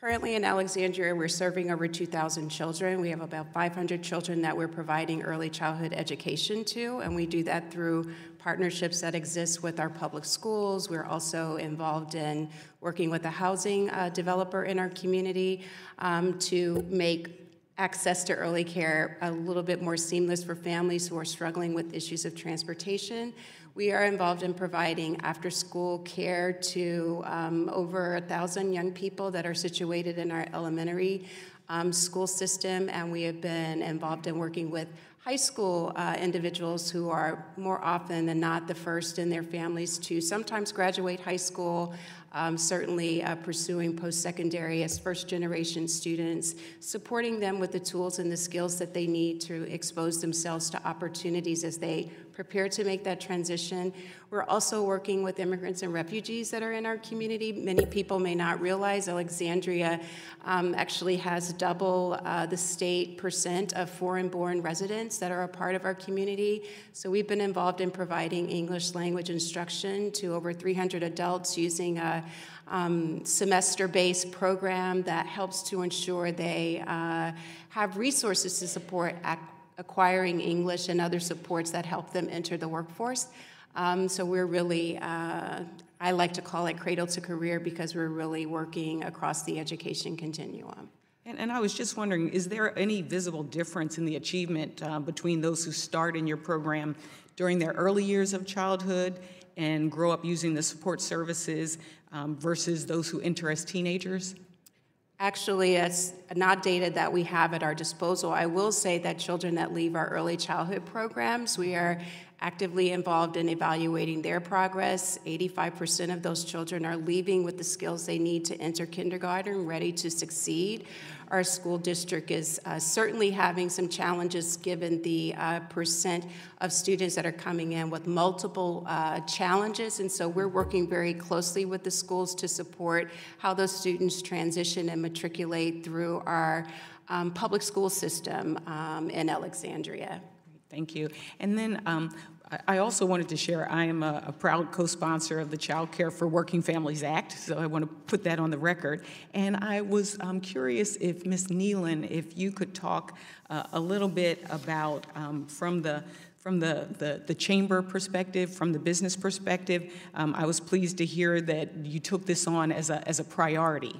Currently in Alexandria, we're serving over 2,000 children. We have about 500 children that we're providing early childhood education to, and we do that through partnerships that exist with our public schools. We're also involved in working with a housing developer in our community to make access to early care a little bit more seamless for families who are struggling with issues of transportation. We are involved in providing after-school care to over 1,000 young people that are situated in our elementary school system, and we have been involved in working with high school individuals who are more often than not the first in their families to sometimes graduate high school, certainly pursuing post-secondary as first-generation students, supporting them with the tools and the skills that they need to expose themselves to opportunities as they prepare to make that transition. We're also working with immigrants and refugees that are in our community. Many people may not realize Alexandria actually has double the state percent of foreign-born residents that are a part of our community. So we've been involved in providing English language instruction to over 300 adults using a semester-based program that helps to ensure they have resources to support acquiring English and other supports that help them enter the workforce. So we're really, I like to call it cradle to career because we're really working across the education continuum. And I was just wondering, is there any visible difference in the achievement between those who start in your program during their early years of childhood and grow up using the support services versus those who enter as teenagers? Actually, it's not data that we have at our disposal. I will say that children that leave our early childhood programs, we are actively involved in evaluating their progress. 85% of those children are leaving with the skills they need to enter kindergarten, ready to succeed. Our school district is certainly having some challenges given the percent of students that are coming in with multiple challenges, and so we're working very closely with the schools to support how those students transition and matriculate through our public school system in Alexandria. Thank you. And then I also wanted to share, I am a proud co-sponsor of the Child Care for Working Families Act, so I want to put that on the record. And I was curious if Ms. Neyland, if you could talk a little bit about from the chamber perspective, from the business perspective. I was pleased to hear that you took this on as a priority.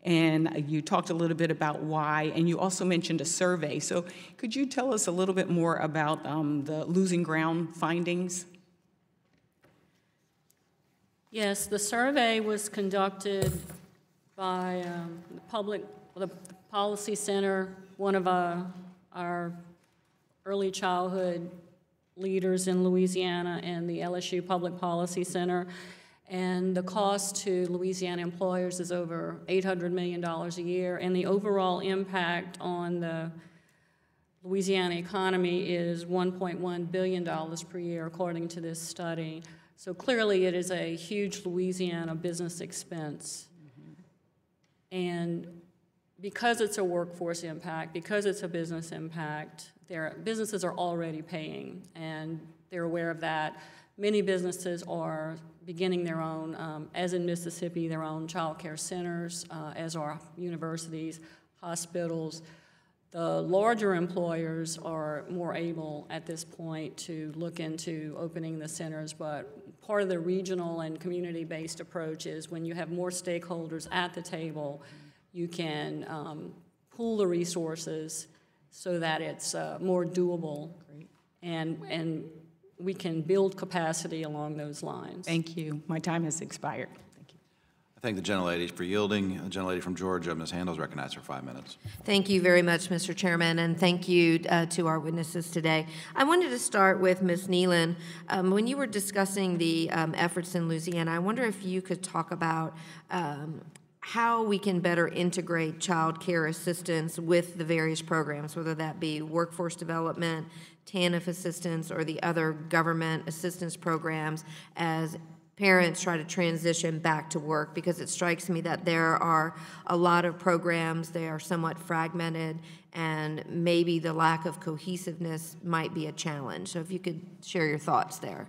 And you talked a little bit about why, and you also mentioned a survey. So could you tell us a little bit more about the losing ground findings? Yes, the survey was conducted by the Policy Center, one of our early childhood leaders in Louisiana, and the LSU Public Policy Center. And the cost to Louisiana employers is over $800 million a year, and the overall impact on the Louisiana economy is $1.1 billion per year, according to this study. So clearly it is a huge Louisiana business expense. And because it's a workforce impact, because it's a business impact, businesses are already paying, and they're aware of that. Many businesses are beginning their own, as in Mississippi, their own child care centers, as are universities, hospitals. The larger employers are more able at this point to look into opening the centers, but part of the regional and community-based approach is when you have more stakeholders at the table, you can pool the resources so that it's more doable. Great. And we can build capacity along those lines. Thank you. My time has expired. Thank you. I thank the gentlelady for yielding. The gentlelady from Georgia, Ms. Handel, is recognized for 5 minutes. Thank you very much, Mr. Chairman, and thank you to our witnesses today. I wanted to start with Ms. Neyland. When you were discussing the efforts in Louisiana, I wonder if you could talk about how we can better integrate child care assistance with the various programs, whether that be workforce development, TANF assistance, or the other government assistance programs as parents try to transition back to work, because it strikes me that there are a lot of programs, they are somewhat fragmented, and maybe the lack of cohesiveness might be a challenge. So if you could share your thoughts there.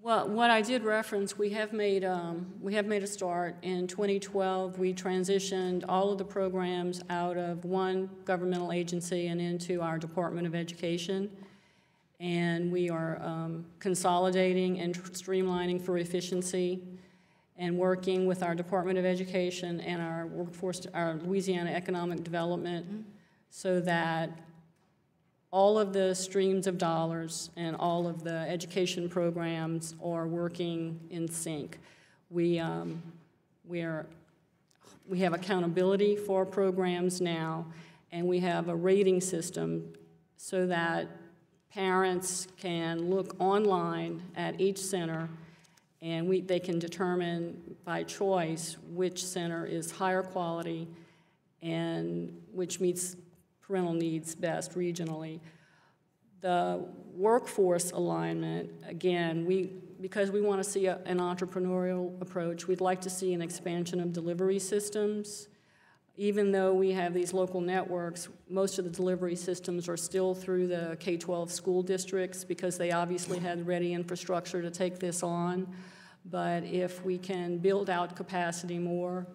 Well, what I did reference, we have made a start. In 2012, we transitioned all of the programs out of one governmental agency and into our Department of Education. And we are consolidating and streamlining for efficiency and working with our Department of Education and our workforce, our Louisiana Economic Development, so that all of the streams of dollars and all of the education programs are working in sync. We have accountability for programs now, and we have a rating system so that parents can look online at each center, and they can determine by choice which center is higher quality and which meets parental needs best regionally. The workforce alignment, again, because we want to see an entrepreneurial approach, we'd like to see an expansion of delivery systems. Even though we have these local networks, most of the delivery systems are still through the K-12 school districts because they obviously had ready infrastructure to take this on. But if we can build out capacity more,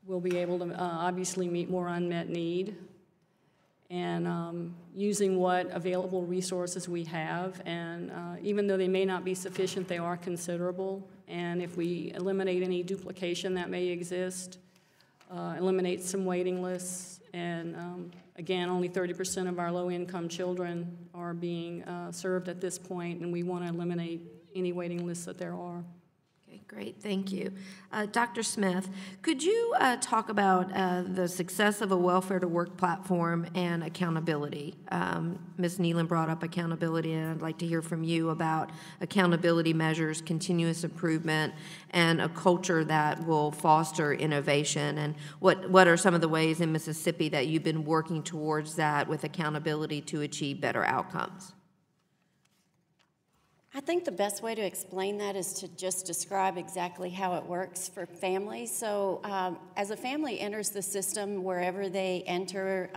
we'll be able to obviously meet more unmet need. And using what available resources we have, and even though they may not be sufficient, they are considerable. And if we eliminate any duplication that may exist, eliminate some waiting lists, and again, only 30% of our low-income children are being served at this point, and we want to eliminate any waiting lists that there are. Okay, great, thank you. Dr. Smith, could you talk about the success of a Welfare to Work platform and accountability? Ms. Neyland brought up accountability, and I'd like to hear from you about accountability measures, continuous improvement, and a culture that will foster innovation. And what are some of the ways in Mississippi that you've been working towards that with accountability to achieve better outcomes? I think the best way to explain that is to just describe exactly how it works for families. So as a family enters the system, wherever they enter,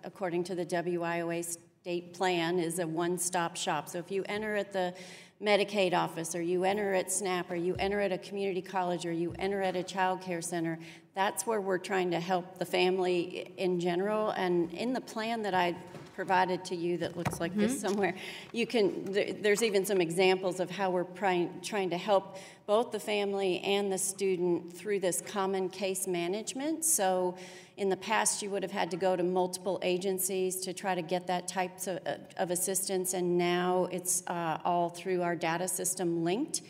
according to the WIOA state plan, is a one-stop shop. So if you enter at the Medicaid office, or you enter at SNAP, or you enter at a community college, or you enter at a child care center, that's where we're trying to help the family in general. And in the plan that I provided to you that looks like this somewhere, you can, there's even some examples of how we're trying to help both the family and the student through this common case management. So in the past, you would have had to go to multiple agencies to try to get that types of assistance, and now it's all through our data system linked.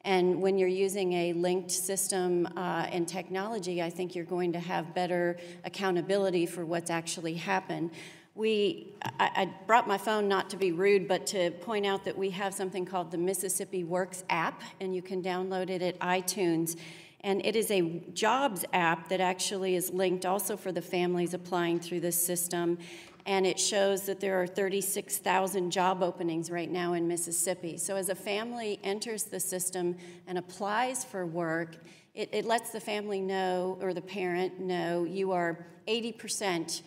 And when you're using a linked system and technology, I think you're going to have better accountability for what's actually happened. I brought my phone not to be rude, but to point out that we have something called the Mississippi Works app, and you can download it at iTunes. And it is a jobs app that actually is linked also for the families applying through this system. And it shows that there are 36,000 job openings right now in Mississippi. So as a family enters the system and applies for work, it lets the family know, or the parent know, you are 80%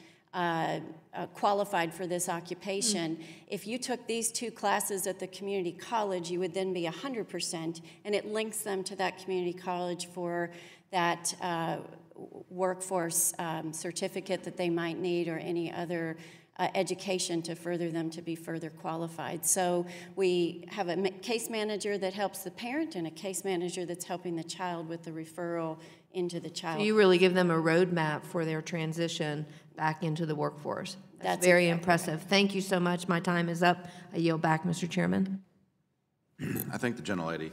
qualified for this occupation. If you took these 2 classes at the community college, you would then be 100%, and it links them to that community college for that workforce certificate that they might need, or any other education to further them to be further qualified. So we have a case manager that helps the parent, and a case manager that's helping the child with the referral into the child. So you really give them a roadmap for their transition back into the workforce. That's very exactly impressive. Right. Thank you so much. My time is up. I yield back, Mr. Chairman. I thank the gentlelady.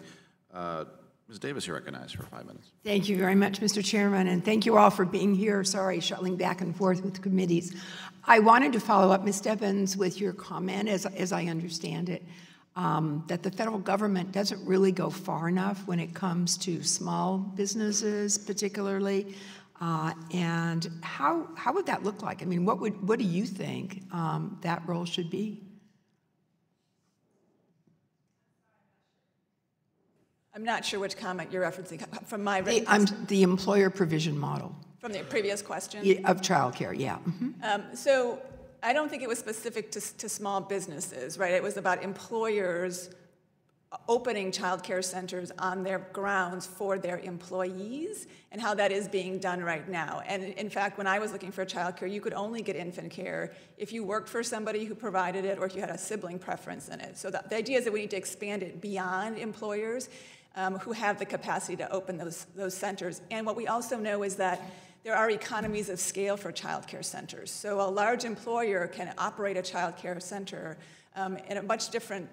Ms. Davis, you're recognized for 5 minutes. Thank you very much, Mr. Chairman, and thank you all for being here. Sorry, shuttling back and forth with committees. I wanted to follow up, Ms. Stebbins, with your comment, as I understand it, that the federal government doesn't really go far enough when it comes to small businesses, particularly. And how would that look like? I mean, what do you think that role should be? I'm not sure which comment you're referencing from my The employer provision model. From the previous question? Yeah, of childcare, yeah. So I don't think it was specific to small businesses, right? It was about employers opening child care centers on their grounds for their employees, and how that is being done right now. And in fact, when I was looking for child care, you could only get infant care if you worked for somebody who provided it, or if you had a sibling preference in it. So the idea is that we need to expand it beyond employers who have the capacity to open those centers. And what we also know is that there are economies of scale for child care centers. So a large employer can operate a child care center in a much different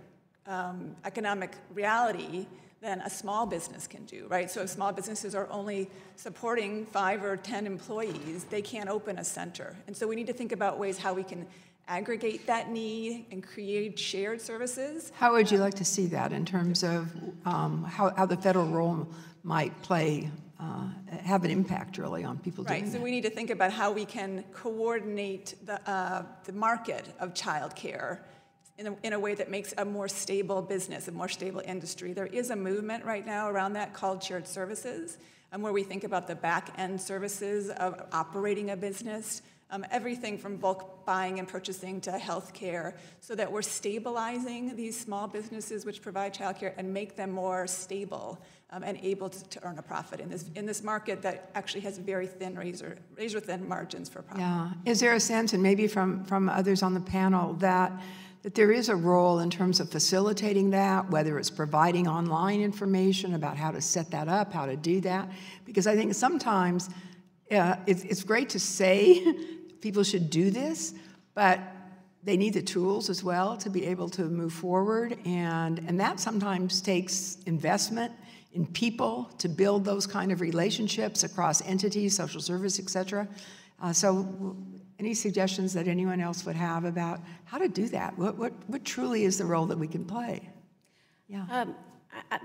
economic reality than a small business can do, right? So if small businesses are only supporting 5 or 10 employees, they can't open a center. And so we need to think about ways how we can aggregate that need and create shared services. How would you like to see that in terms of how the federal role might have an impact really on people doing that? Right, so we need to think about how we can coordinate the market of child care in a way that makes a more stable business, a more stable industry. There is a movement right now around that called shared services, where we think about the back-end services of operating a business, everything from bulk buying and purchasing to healthcare, so that we're stabilizing these small businesses which provide childcare and make them more stable and able to earn a profit in this market that actually has very thin razor-thin margins for profit. Yeah. Is there a sense, and maybe from others on the panel, that there is a role in terms of facilitating that, whether it's providing online information about how to set that up, how to do that? Because I think sometimes it's great to say people should do this, but they need the tools as well to be able to move forward, and that sometimes takes investment in people to build those kind of relationships across entities, social service, et cetera. So any suggestions that anyone else would have about how to do that? What truly is the role that we can play? Yeah.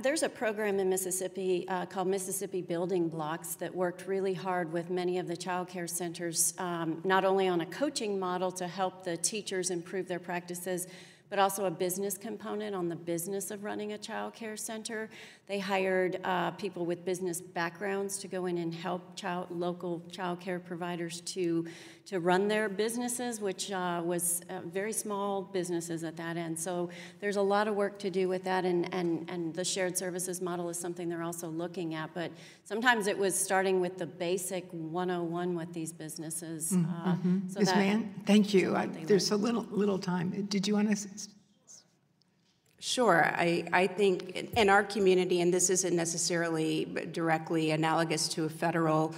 There's a program in Mississippi called Mississippi Building Blocks that worked really hard with many of the child care centers, not only on a coaching model to help the teachers improve their practices, but also a business component on the business of running a child care center. They hired people with business backgrounds to go in and help local child care providers to run their businesses, which was very small businesses at that end. So there's a lot of work to do with that, and the shared services model is something they're also looking at. But sometimes it was starting with the basic 101 with these businesses. So Ms. Mann, thank you. There's so little time. Did you want to? Sure. I think in our community, and this isn't necessarily directly analogous to a federal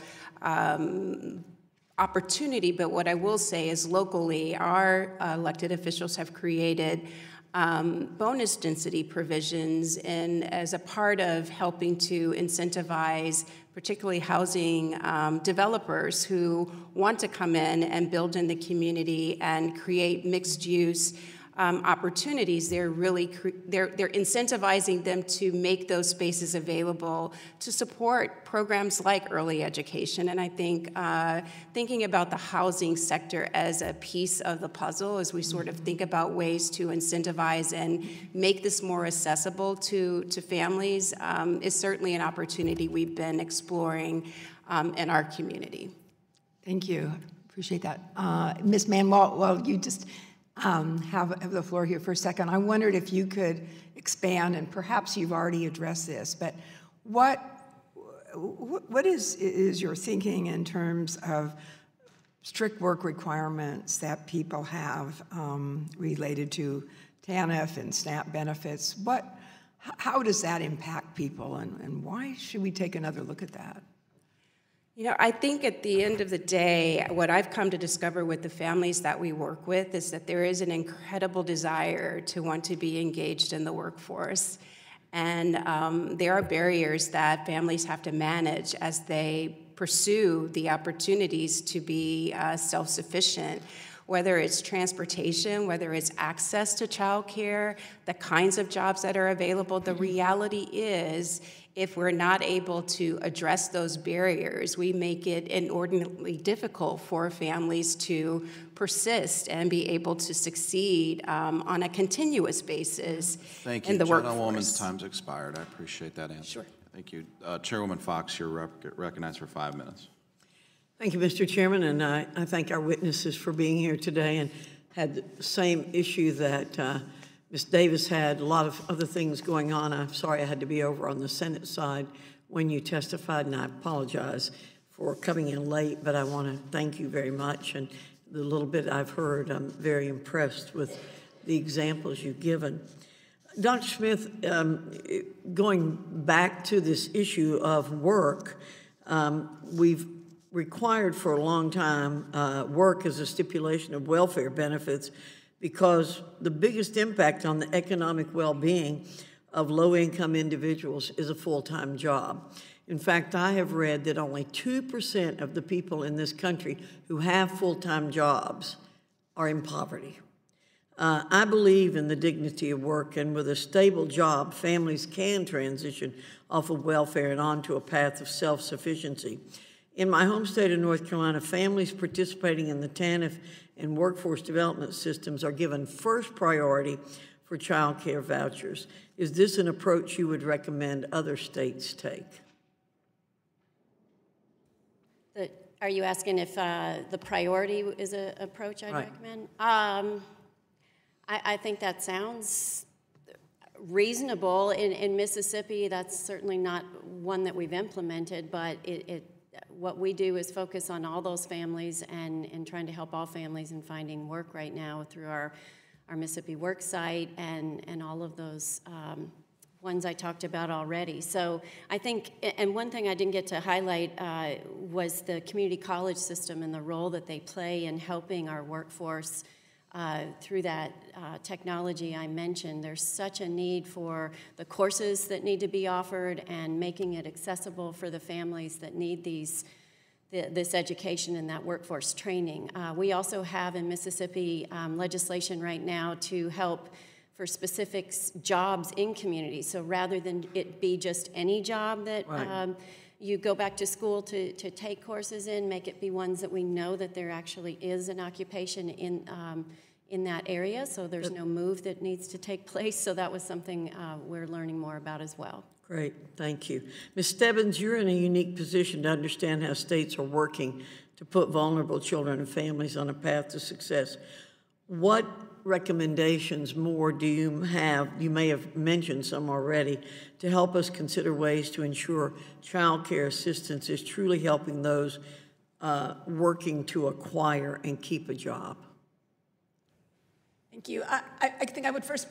opportunity, but what I will say is locally, our elected officials have created bonus density provisions as a part of helping to incentivize particularly housing developers who want to come in and build in the community and create mixed use opportunities. They're incentivizing them to make those spaces available to support programs like early education. And I think thinking about the housing sector as a piece of the puzzle as we sort of think about ways to incentivize and make this more accessible to families is certainly an opportunity we've been exploring in our community. Thank you. Appreciate that. Ms. Mann, while you just have the floor here for a second, I wondered if you could expand, and perhaps you've already addressed this, but what is your thinking in terms of strict work requirements that people have related to TANF and SNAP benefits? How does that impact people, and why should we take another look at that? You know, I think at the end of the day, what I've come to discover with the families that we work with is that there is an incredible desire to want to be engaged in the workforce. And there are barriers that families have to manage as they pursue the opportunities to be self-sufficient, whether it's transportation, whether it's access to childcare, the kinds of jobs that are available. The reality is, if we're not able to address those barriers, we make it inordinately difficult for families to persist and be able to succeed on a continuous basis in the workforce. Gentlewoman's time's expired. I appreciate that answer. Sure. Thank you. Chairwoman Fox, you're recognized for 5 minutes. Thank you, Mr. Chairman, and I thank our witnesses for being here today and had the same issue that Ms. Davis had, a lot of other things going on. I'm sorry I had to be over on the Senate side when you testified, and I apologize for coming in late, but I want to thank you very much. And the little bit I've heard, I'm very impressed with the examples you've given. Dr. Smith, going back to this issue of work, we've required for a long time work as a stipulation of welfare benefits, because the biggest impact on the economic well-being of low-income individuals is a full-time job. In fact, I have read that only 2% of the people in this country who have full-time jobs are in poverty. I believe in the dignity of work, and with a stable job, families can transition off of welfare and onto a path of self-sufficiency. In my home state of North Carolina, families participating in the TANF and workforce development systems are given first priority for child care vouchers. Is this an approach you would recommend other states take? Are you asking if the priority is an approach I'd recommend? I think that sounds reasonable. In Mississippi, that's certainly not one that we've implemented, but what we do is focus on all those families and trying to help all families in finding work right now through our Mississippi work site and all of those ones I talked about already. So I think, and one thing I didn't get to highlight was the community college system and the role that they play in helping our workforce through that technology I mentioned. There's such a need for the courses that need to be offered and making it accessible for the families that need this education and that workforce training. We also have in Mississippi legislation right now to help for specific jobs in communities. So rather than it be just any job that you go back to school to take courses in, make it be ones that we know that there actually is an occupation in that area, so there's no move that needs to take place. So that was something we're learning more about as well. Great, thank you. Ms. Stebbins, you're in a unique position to understand how states are working to put vulnerable children and families on a path to success. What recommendations more do you have, you may have mentioned some already, to help us consider ways to ensure child care assistance is truly helping those working to acquire and keep a job? Thank you. I think I would first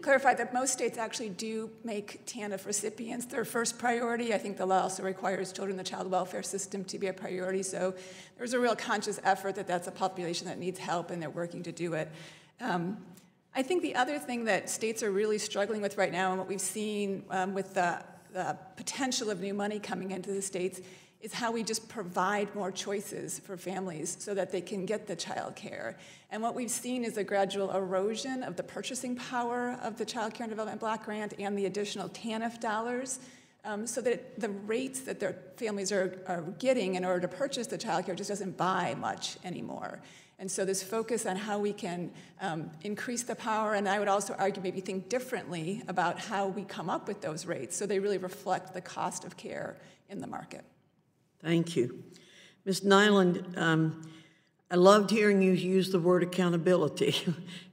clarify that most states actually do make TANF recipients their first priority. I think the law also requires children in the child welfare system to be a priority. So there's a real conscious effort that that's a population that needs help, and they're working to do it. I think the other thing that states are really struggling with right now, and what we've seen with the potential of new money coming into the states, is how we just provide more choices for families so that they can get the child care. And what we've seen is a gradual erosion of the purchasing power of the Child Care and Development Block Grant and the additional TANF dollars, so that the rates that their families are getting in order to purchase the child care just doesn't buy much anymore. And so this focus on how we can increase the power, and I would also argue maybe think differently about how we come up with those rates so they really reflect the cost of care in the market. Thank you. Ms. Neyland, I loved hearing you use the word accountability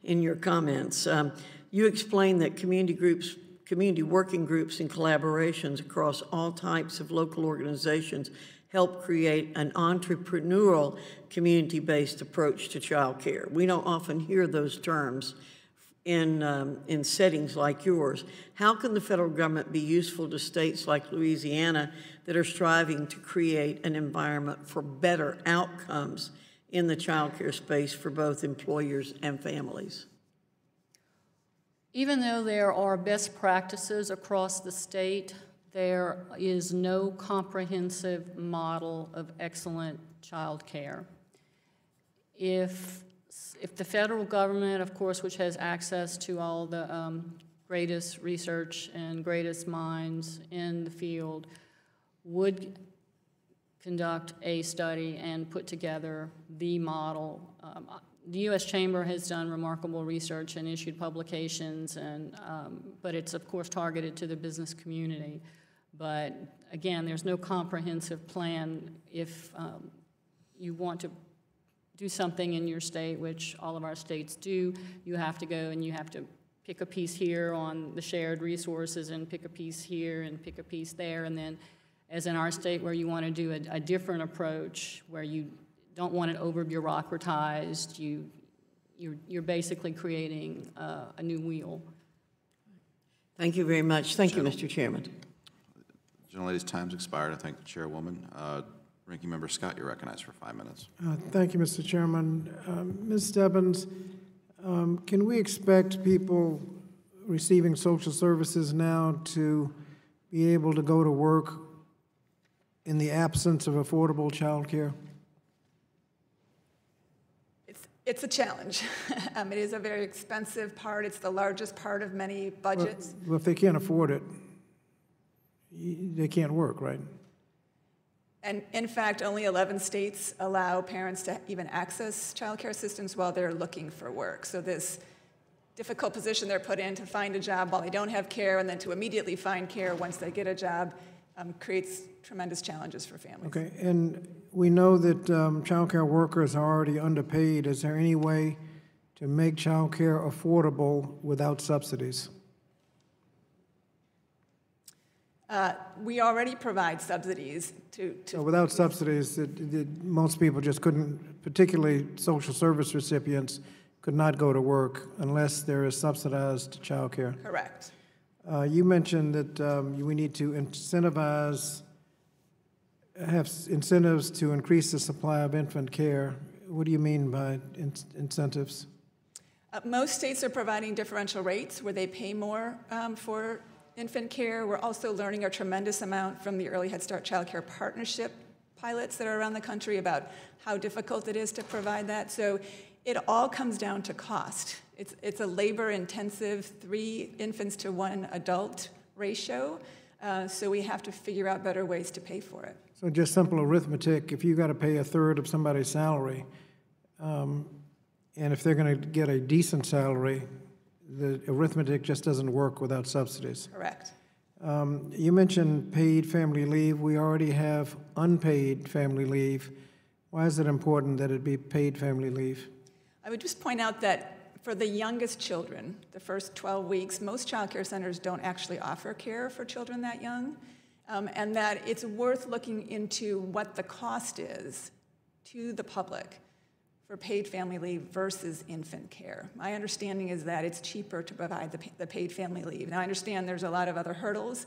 in your comments. You explained that community working groups and collaborations across all types of local organizations help create an entrepreneurial, community-based approach to child care. We don't often hear those terms in settings like yours. How can the federal government be useful to states like Louisiana that are striving to create an environment for better outcomes in the child care space for both employers and families? Even though there are best practices across the state, there is no comprehensive model of excellent child care. If the federal government, of course, which has access to all the greatest research and greatest minds in the field, would conduct a study and put together the model. The U.S. Chamber has done remarkable research and issued publications, but it's, of course, targeted to the business community. But again, there's no comprehensive plan. If you want to do something in your state, which all of our states do, you have to go and you have to pick a piece here on the shared resources and pick a piece here and pick a piece there. And then, as in our state, where you want to do a different approach, where you don't want it over-bureaucratized, you're basically creating a new wheel. Thank you very much. Thank you, Mr. Chairman. Gentlelady's time's expired. I thank the chairwoman. Ranking Member Scott, you're recognized for 5 minutes. Thank you, Mr. Chairman. Ms. Stebbins, can we expect people receiving social services now to be able to go to work in the absence of affordable child care? It's a challenge. It is a very expensive part. It's the largest part of many budgets. Well, if they can't afford it, they can't work, right? And in fact, only 11 states allow parents to even access child care assistance while they're looking for work. So this difficult position they're put in to find a job while they don't have care and then to immediately find care once they get a job creates tremendous challenges for families. Okay, and we know that child care workers are already underpaid. Is there any way to make child care affordable without subsidies? We already provide subsidies to So without subsidies, most people just couldn't, particularly social service recipients, could not go to work unless there is subsidized child care. Correct. You mentioned that we need to have incentives to increase the supply of infant care. What do you mean by incentives? Most states are providing differential rates where they pay more for infant care. We're also learning a tremendous amount from the Early Head Start Child Care Partnership pilots that are around the country about how difficult it is to provide that. So it all comes down to cost. It's a labor-intensive 3 infants to 1 adult ratio, so we have to figure out better ways to pay for it. So just simple arithmetic, if you got to pay a third of somebody's salary, and if they're going to get a decent salary, the arithmetic just doesn't work without subsidies. Correct. You mentioned paid family leave. We already have unpaid family leave. Why is it important that it be paid family leave? I would just point out that for the youngest children, the first 12 weeks, most child care centers don't actually offer care for children that young, and that it's worth looking into what the cost is to the public for paid family leave versus infant care. My understanding is that it's cheaper to provide the paid family leave. Now, I understand there's a lot of other hurdles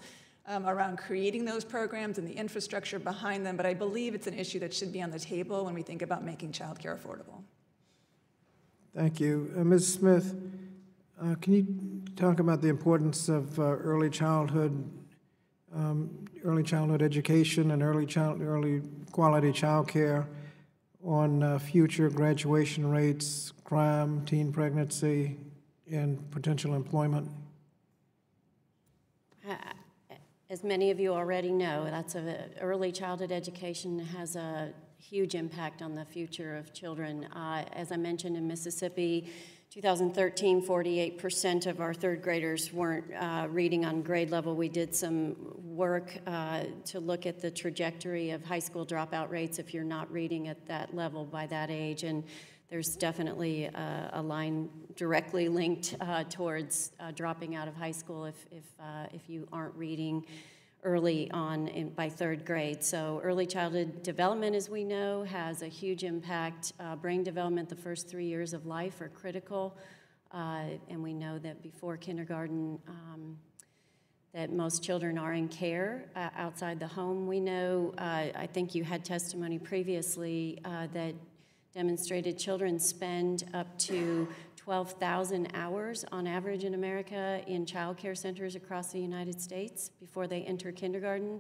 around creating those programs and the infrastructure behind them, but I believe it's an issue that should be on the table when we think about making child care affordable. Thank you. Ms. Smith, can you talk about the importance of early childhood education and early quality child care on future graduation rates, crime, teen pregnancy, and potential employment? As many of you already know, early childhood education has a huge impact on the future of children. As I mentioned, in Mississippi, 2013, 48% of our third graders weren't reading on grade level. We did some work to look at the trajectory of high school dropout rates if you're not reading at that level by that age, and there's definitely a line directly linked towards dropping out of high school if you aren't reading early on by third grade. So early childhood development, as we know, has a huge impact. Brain development, the first 3 years of life are critical. And we know that before kindergarten, that most children are in care outside the home. We know, I think you had testimony previously that demonstrated children spend up to 12,000 hours on average in America in child care centers across the United States before they enter kindergarten.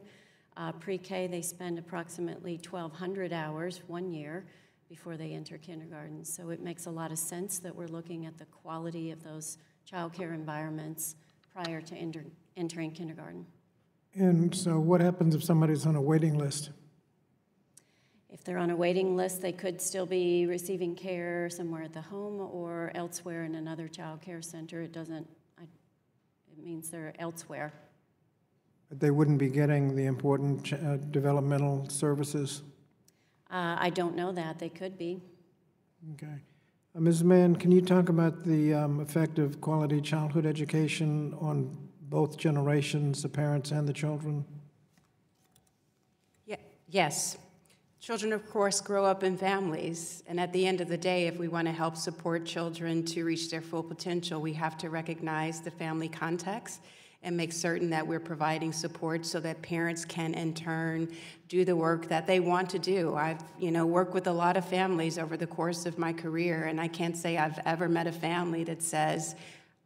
Pre-K, they spend approximately 1,200 hours 1 year before they enter kindergarten. So it makes a lot of sense that we're looking at the quality of those child care environments prior to entering kindergarten. And so what happens if somebody's on a waiting list? If they're on a waiting list, they could still be receiving care somewhere at the home or elsewhere in another child care center. It means they're elsewhere. But they wouldn't be getting the important developmental services? I don't know that. They could be. Okay. Ms. Mann, can you talk about the effect of quality childhood education on both generations, the parents and the children? Yes. Children, of course, grow up in families, and at the end of the day, if we want to help support children to reach their full potential, we have to recognize the family context and make certain that we're providing support so that parents can, in turn, do the work that they want to do. I've, worked with a lot of families over the course of my career, and I can't say I've ever met a family that says,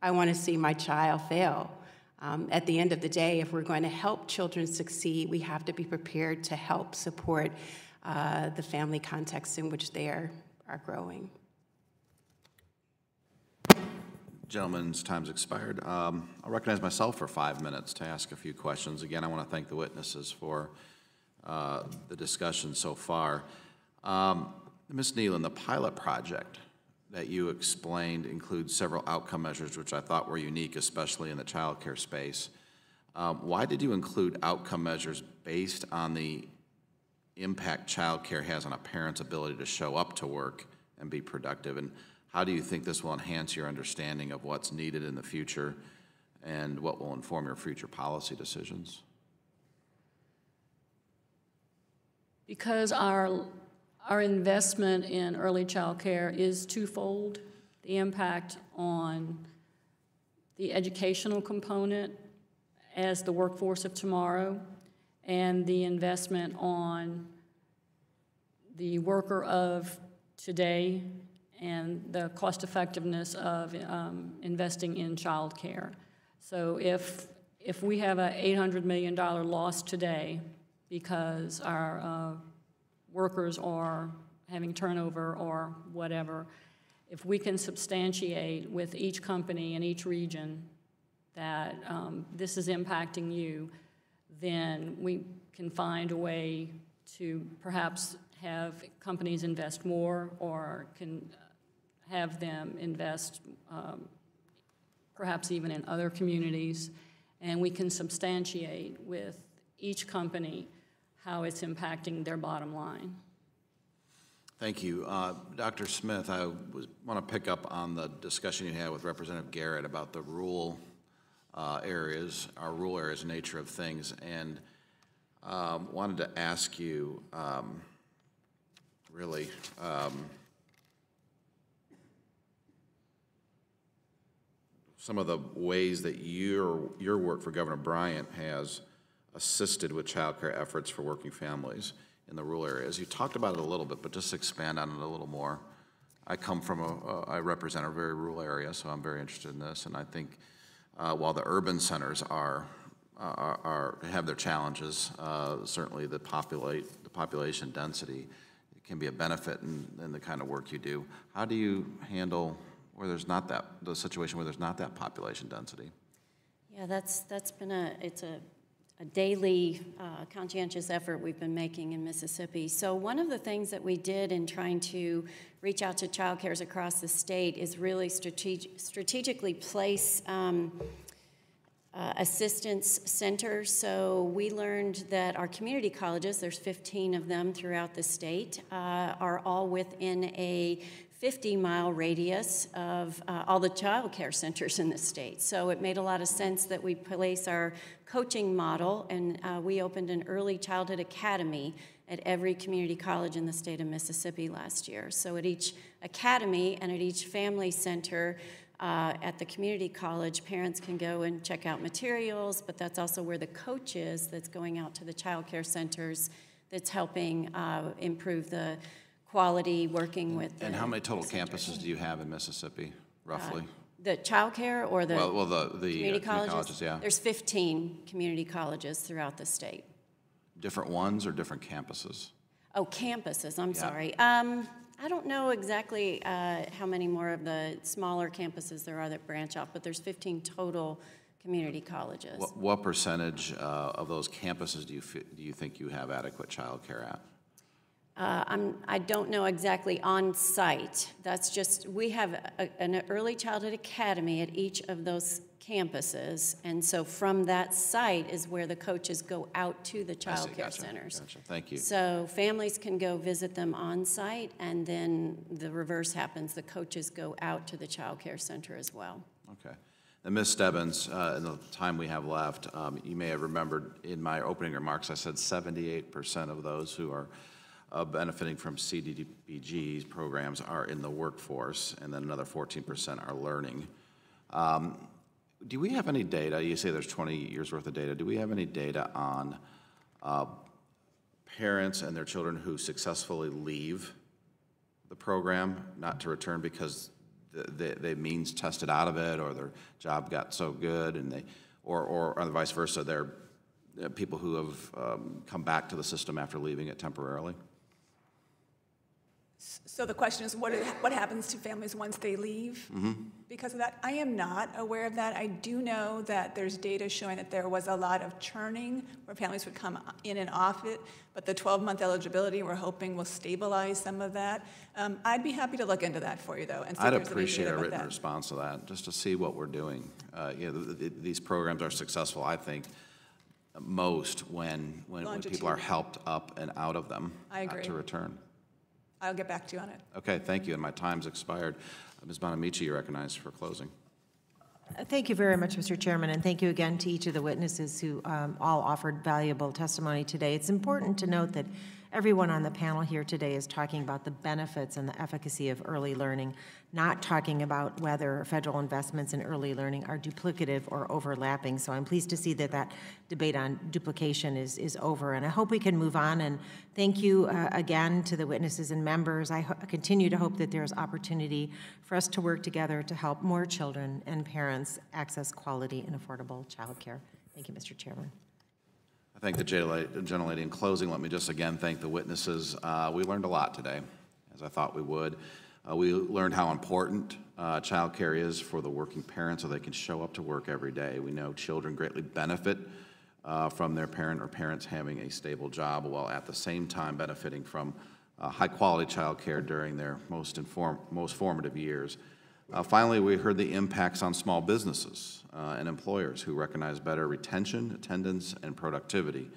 I want to see my child fail. At the end of the day, if we're going to help children succeed, we have to be prepared to help support the family context in which they are growing. Gentlemen's time's expired. I'll recognize myself for 5 minutes to ask a few questions. Again, I want to thank the witnesses for the discussion so far. Ms. Neyland, the pilot project that you explained includes several outcome measures, which I thought were unique, especially in the child care space. Why did you include outcome measures based on the impact child care has on a parent's ability to show up to work and be productive? And how do you think this will enhance your understanding of what's needed in the future and what will inform your future policy decisions? Because our investment in early child care is twofold: the impact on the educational component as the workforce of tomorrow, and the investment on the worker of today and the cost effectiveness of investing in childcare. So if we have an $800 million loss today because our workers are having turnover or whatever, if we can substantiate with each company in each region that this is impacting you, then we can find a way to perhaps have companies invest more, or can have them invest perhaps even in other communities, and we can substantiate with each company how it's impacting their bottom line. Thank you. Dr. Smith, I want to pick up on the discussion you had with Representative Garrett about the rural areas, our rural areas nature of things, and wanted to ask you really some of the ways that your work for Governor Bryant has assisted with child care efforts for working families in the rural areas. You talked about it a little bit, but just expand on it a little more. I come from I represent a very rural area, so I'm very interested in this, and I think while the urban centers have their challenges, certainly the population density can be a benefit in the kind of work you do. How do you handle where there's not the situation where there's not that population density? Yeah, that's been a daily conscientious effort we've been making in Mississippi. So one of the things that we did in trying to reach out to child cares across the state is really strategically place assistance centers. So we learned that our community colleges, there's 15 of them throughout the state, are all within a 50-mile radius of all the child care centers in the state. So it made a lot of sense that we place our coaching model, and we opened an early childhood academy at every community college in the state of Mississippi last year. So at each academy and at each family center at the community college, parents can go and check out materials, but that's also where the coach is that's going out to the child care centers that's helping improve the quality working with. And how many total campuses do you have in Mississippi, roughly? The child care or the, the community colleges? Yeah. There's 15 community colleges throughout the state. Different ones or different campuses? Oh, campuses, I'm sorry. I don't know exactly how many more of the smaller campuses there are that branch out, but there's 15 total community colleges. What percentage of those campuses do you think you have adequate child care at? I don't know exactly on site. That's just, we have an early childhood academy at each of those campuses, and so from that site is where the coaches go out to the child care centers. Gotcha. Thank you. So families can go visit them on site, and then the reverse happens. The coaches go out to the child care center as well. Okay. And Ms. Stebbins, in the time we have left, you may have remembered in my opening remarks I said 78% of those who are benefiting from CDBG's programs are in the workforce, and then another 14% are learning. Do we have any data? You say there's 20 years worth of data. Do we have any data on parents and their children who successfully leave the program, not to return because they means tested out of it, or their job got so good, and or vice versa, they're people who have come back to the system after leaving it temporarily? So the question is, what happens to families once they leave because of that? I am not aware of that. I do know that there's data showing that there was a lot of churning where families would come in and off it, but the 12-month eligibility we're hoping will stabilize some of that. I'd be happy to look into that for you, though. And see I'd if there's any appreciate data a about written that. response to that, just to see what we're doing. These programs are successful, I think, most when people are helped up and out of them. I agree. To return. I'll get back to you on it. Okay, thank you, and my time's expired. Ms. Bonamici, you're recognized for closing. Thank you very much, Mr. Chairman, and thank you again to each of the witnesses who all offered valuable testimony today. It's important to note that everyone on the panel here today is talking about the benefits and the efficacy of early learning, not talking about whether federal investments in early learning are duplicative or overlapping. So I'm pleased to see that that debate on duplication is over, and I hope we can move on. And thank you again to the witnesses and members. I continue to hope that there's opportunity for us to work together to help more children and parents access quality and affordable child care. Thank you, Mr. Chairman. I thank the gentlelady. In closing, let me just again thank the witnesses. We learned a lot today, as I thought we would. We learned how important child care is for the working parents so they can show up to work every day. We know children greatly benefit from their parent or parents having a stable job, while at the same time benefiting from high-quality child care during their most formative years. Finally, we heard the impacts on small businesses and employers who recognize better retention, attendance, and productivity.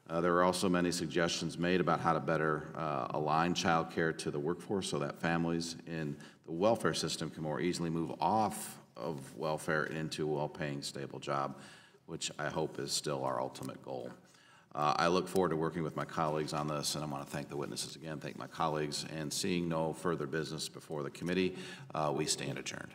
There were also many suggestions made about how to better align child care to the workforce so that families in the welfare system can more easily move off of welfare into a well-paying, stable job, which I hope is still our ultimate goal. I look forward to working with my colleagues on this, and I want to thank the witnesses again, thank my colleagues, and seeing no further business before the committee, we stand adjourned.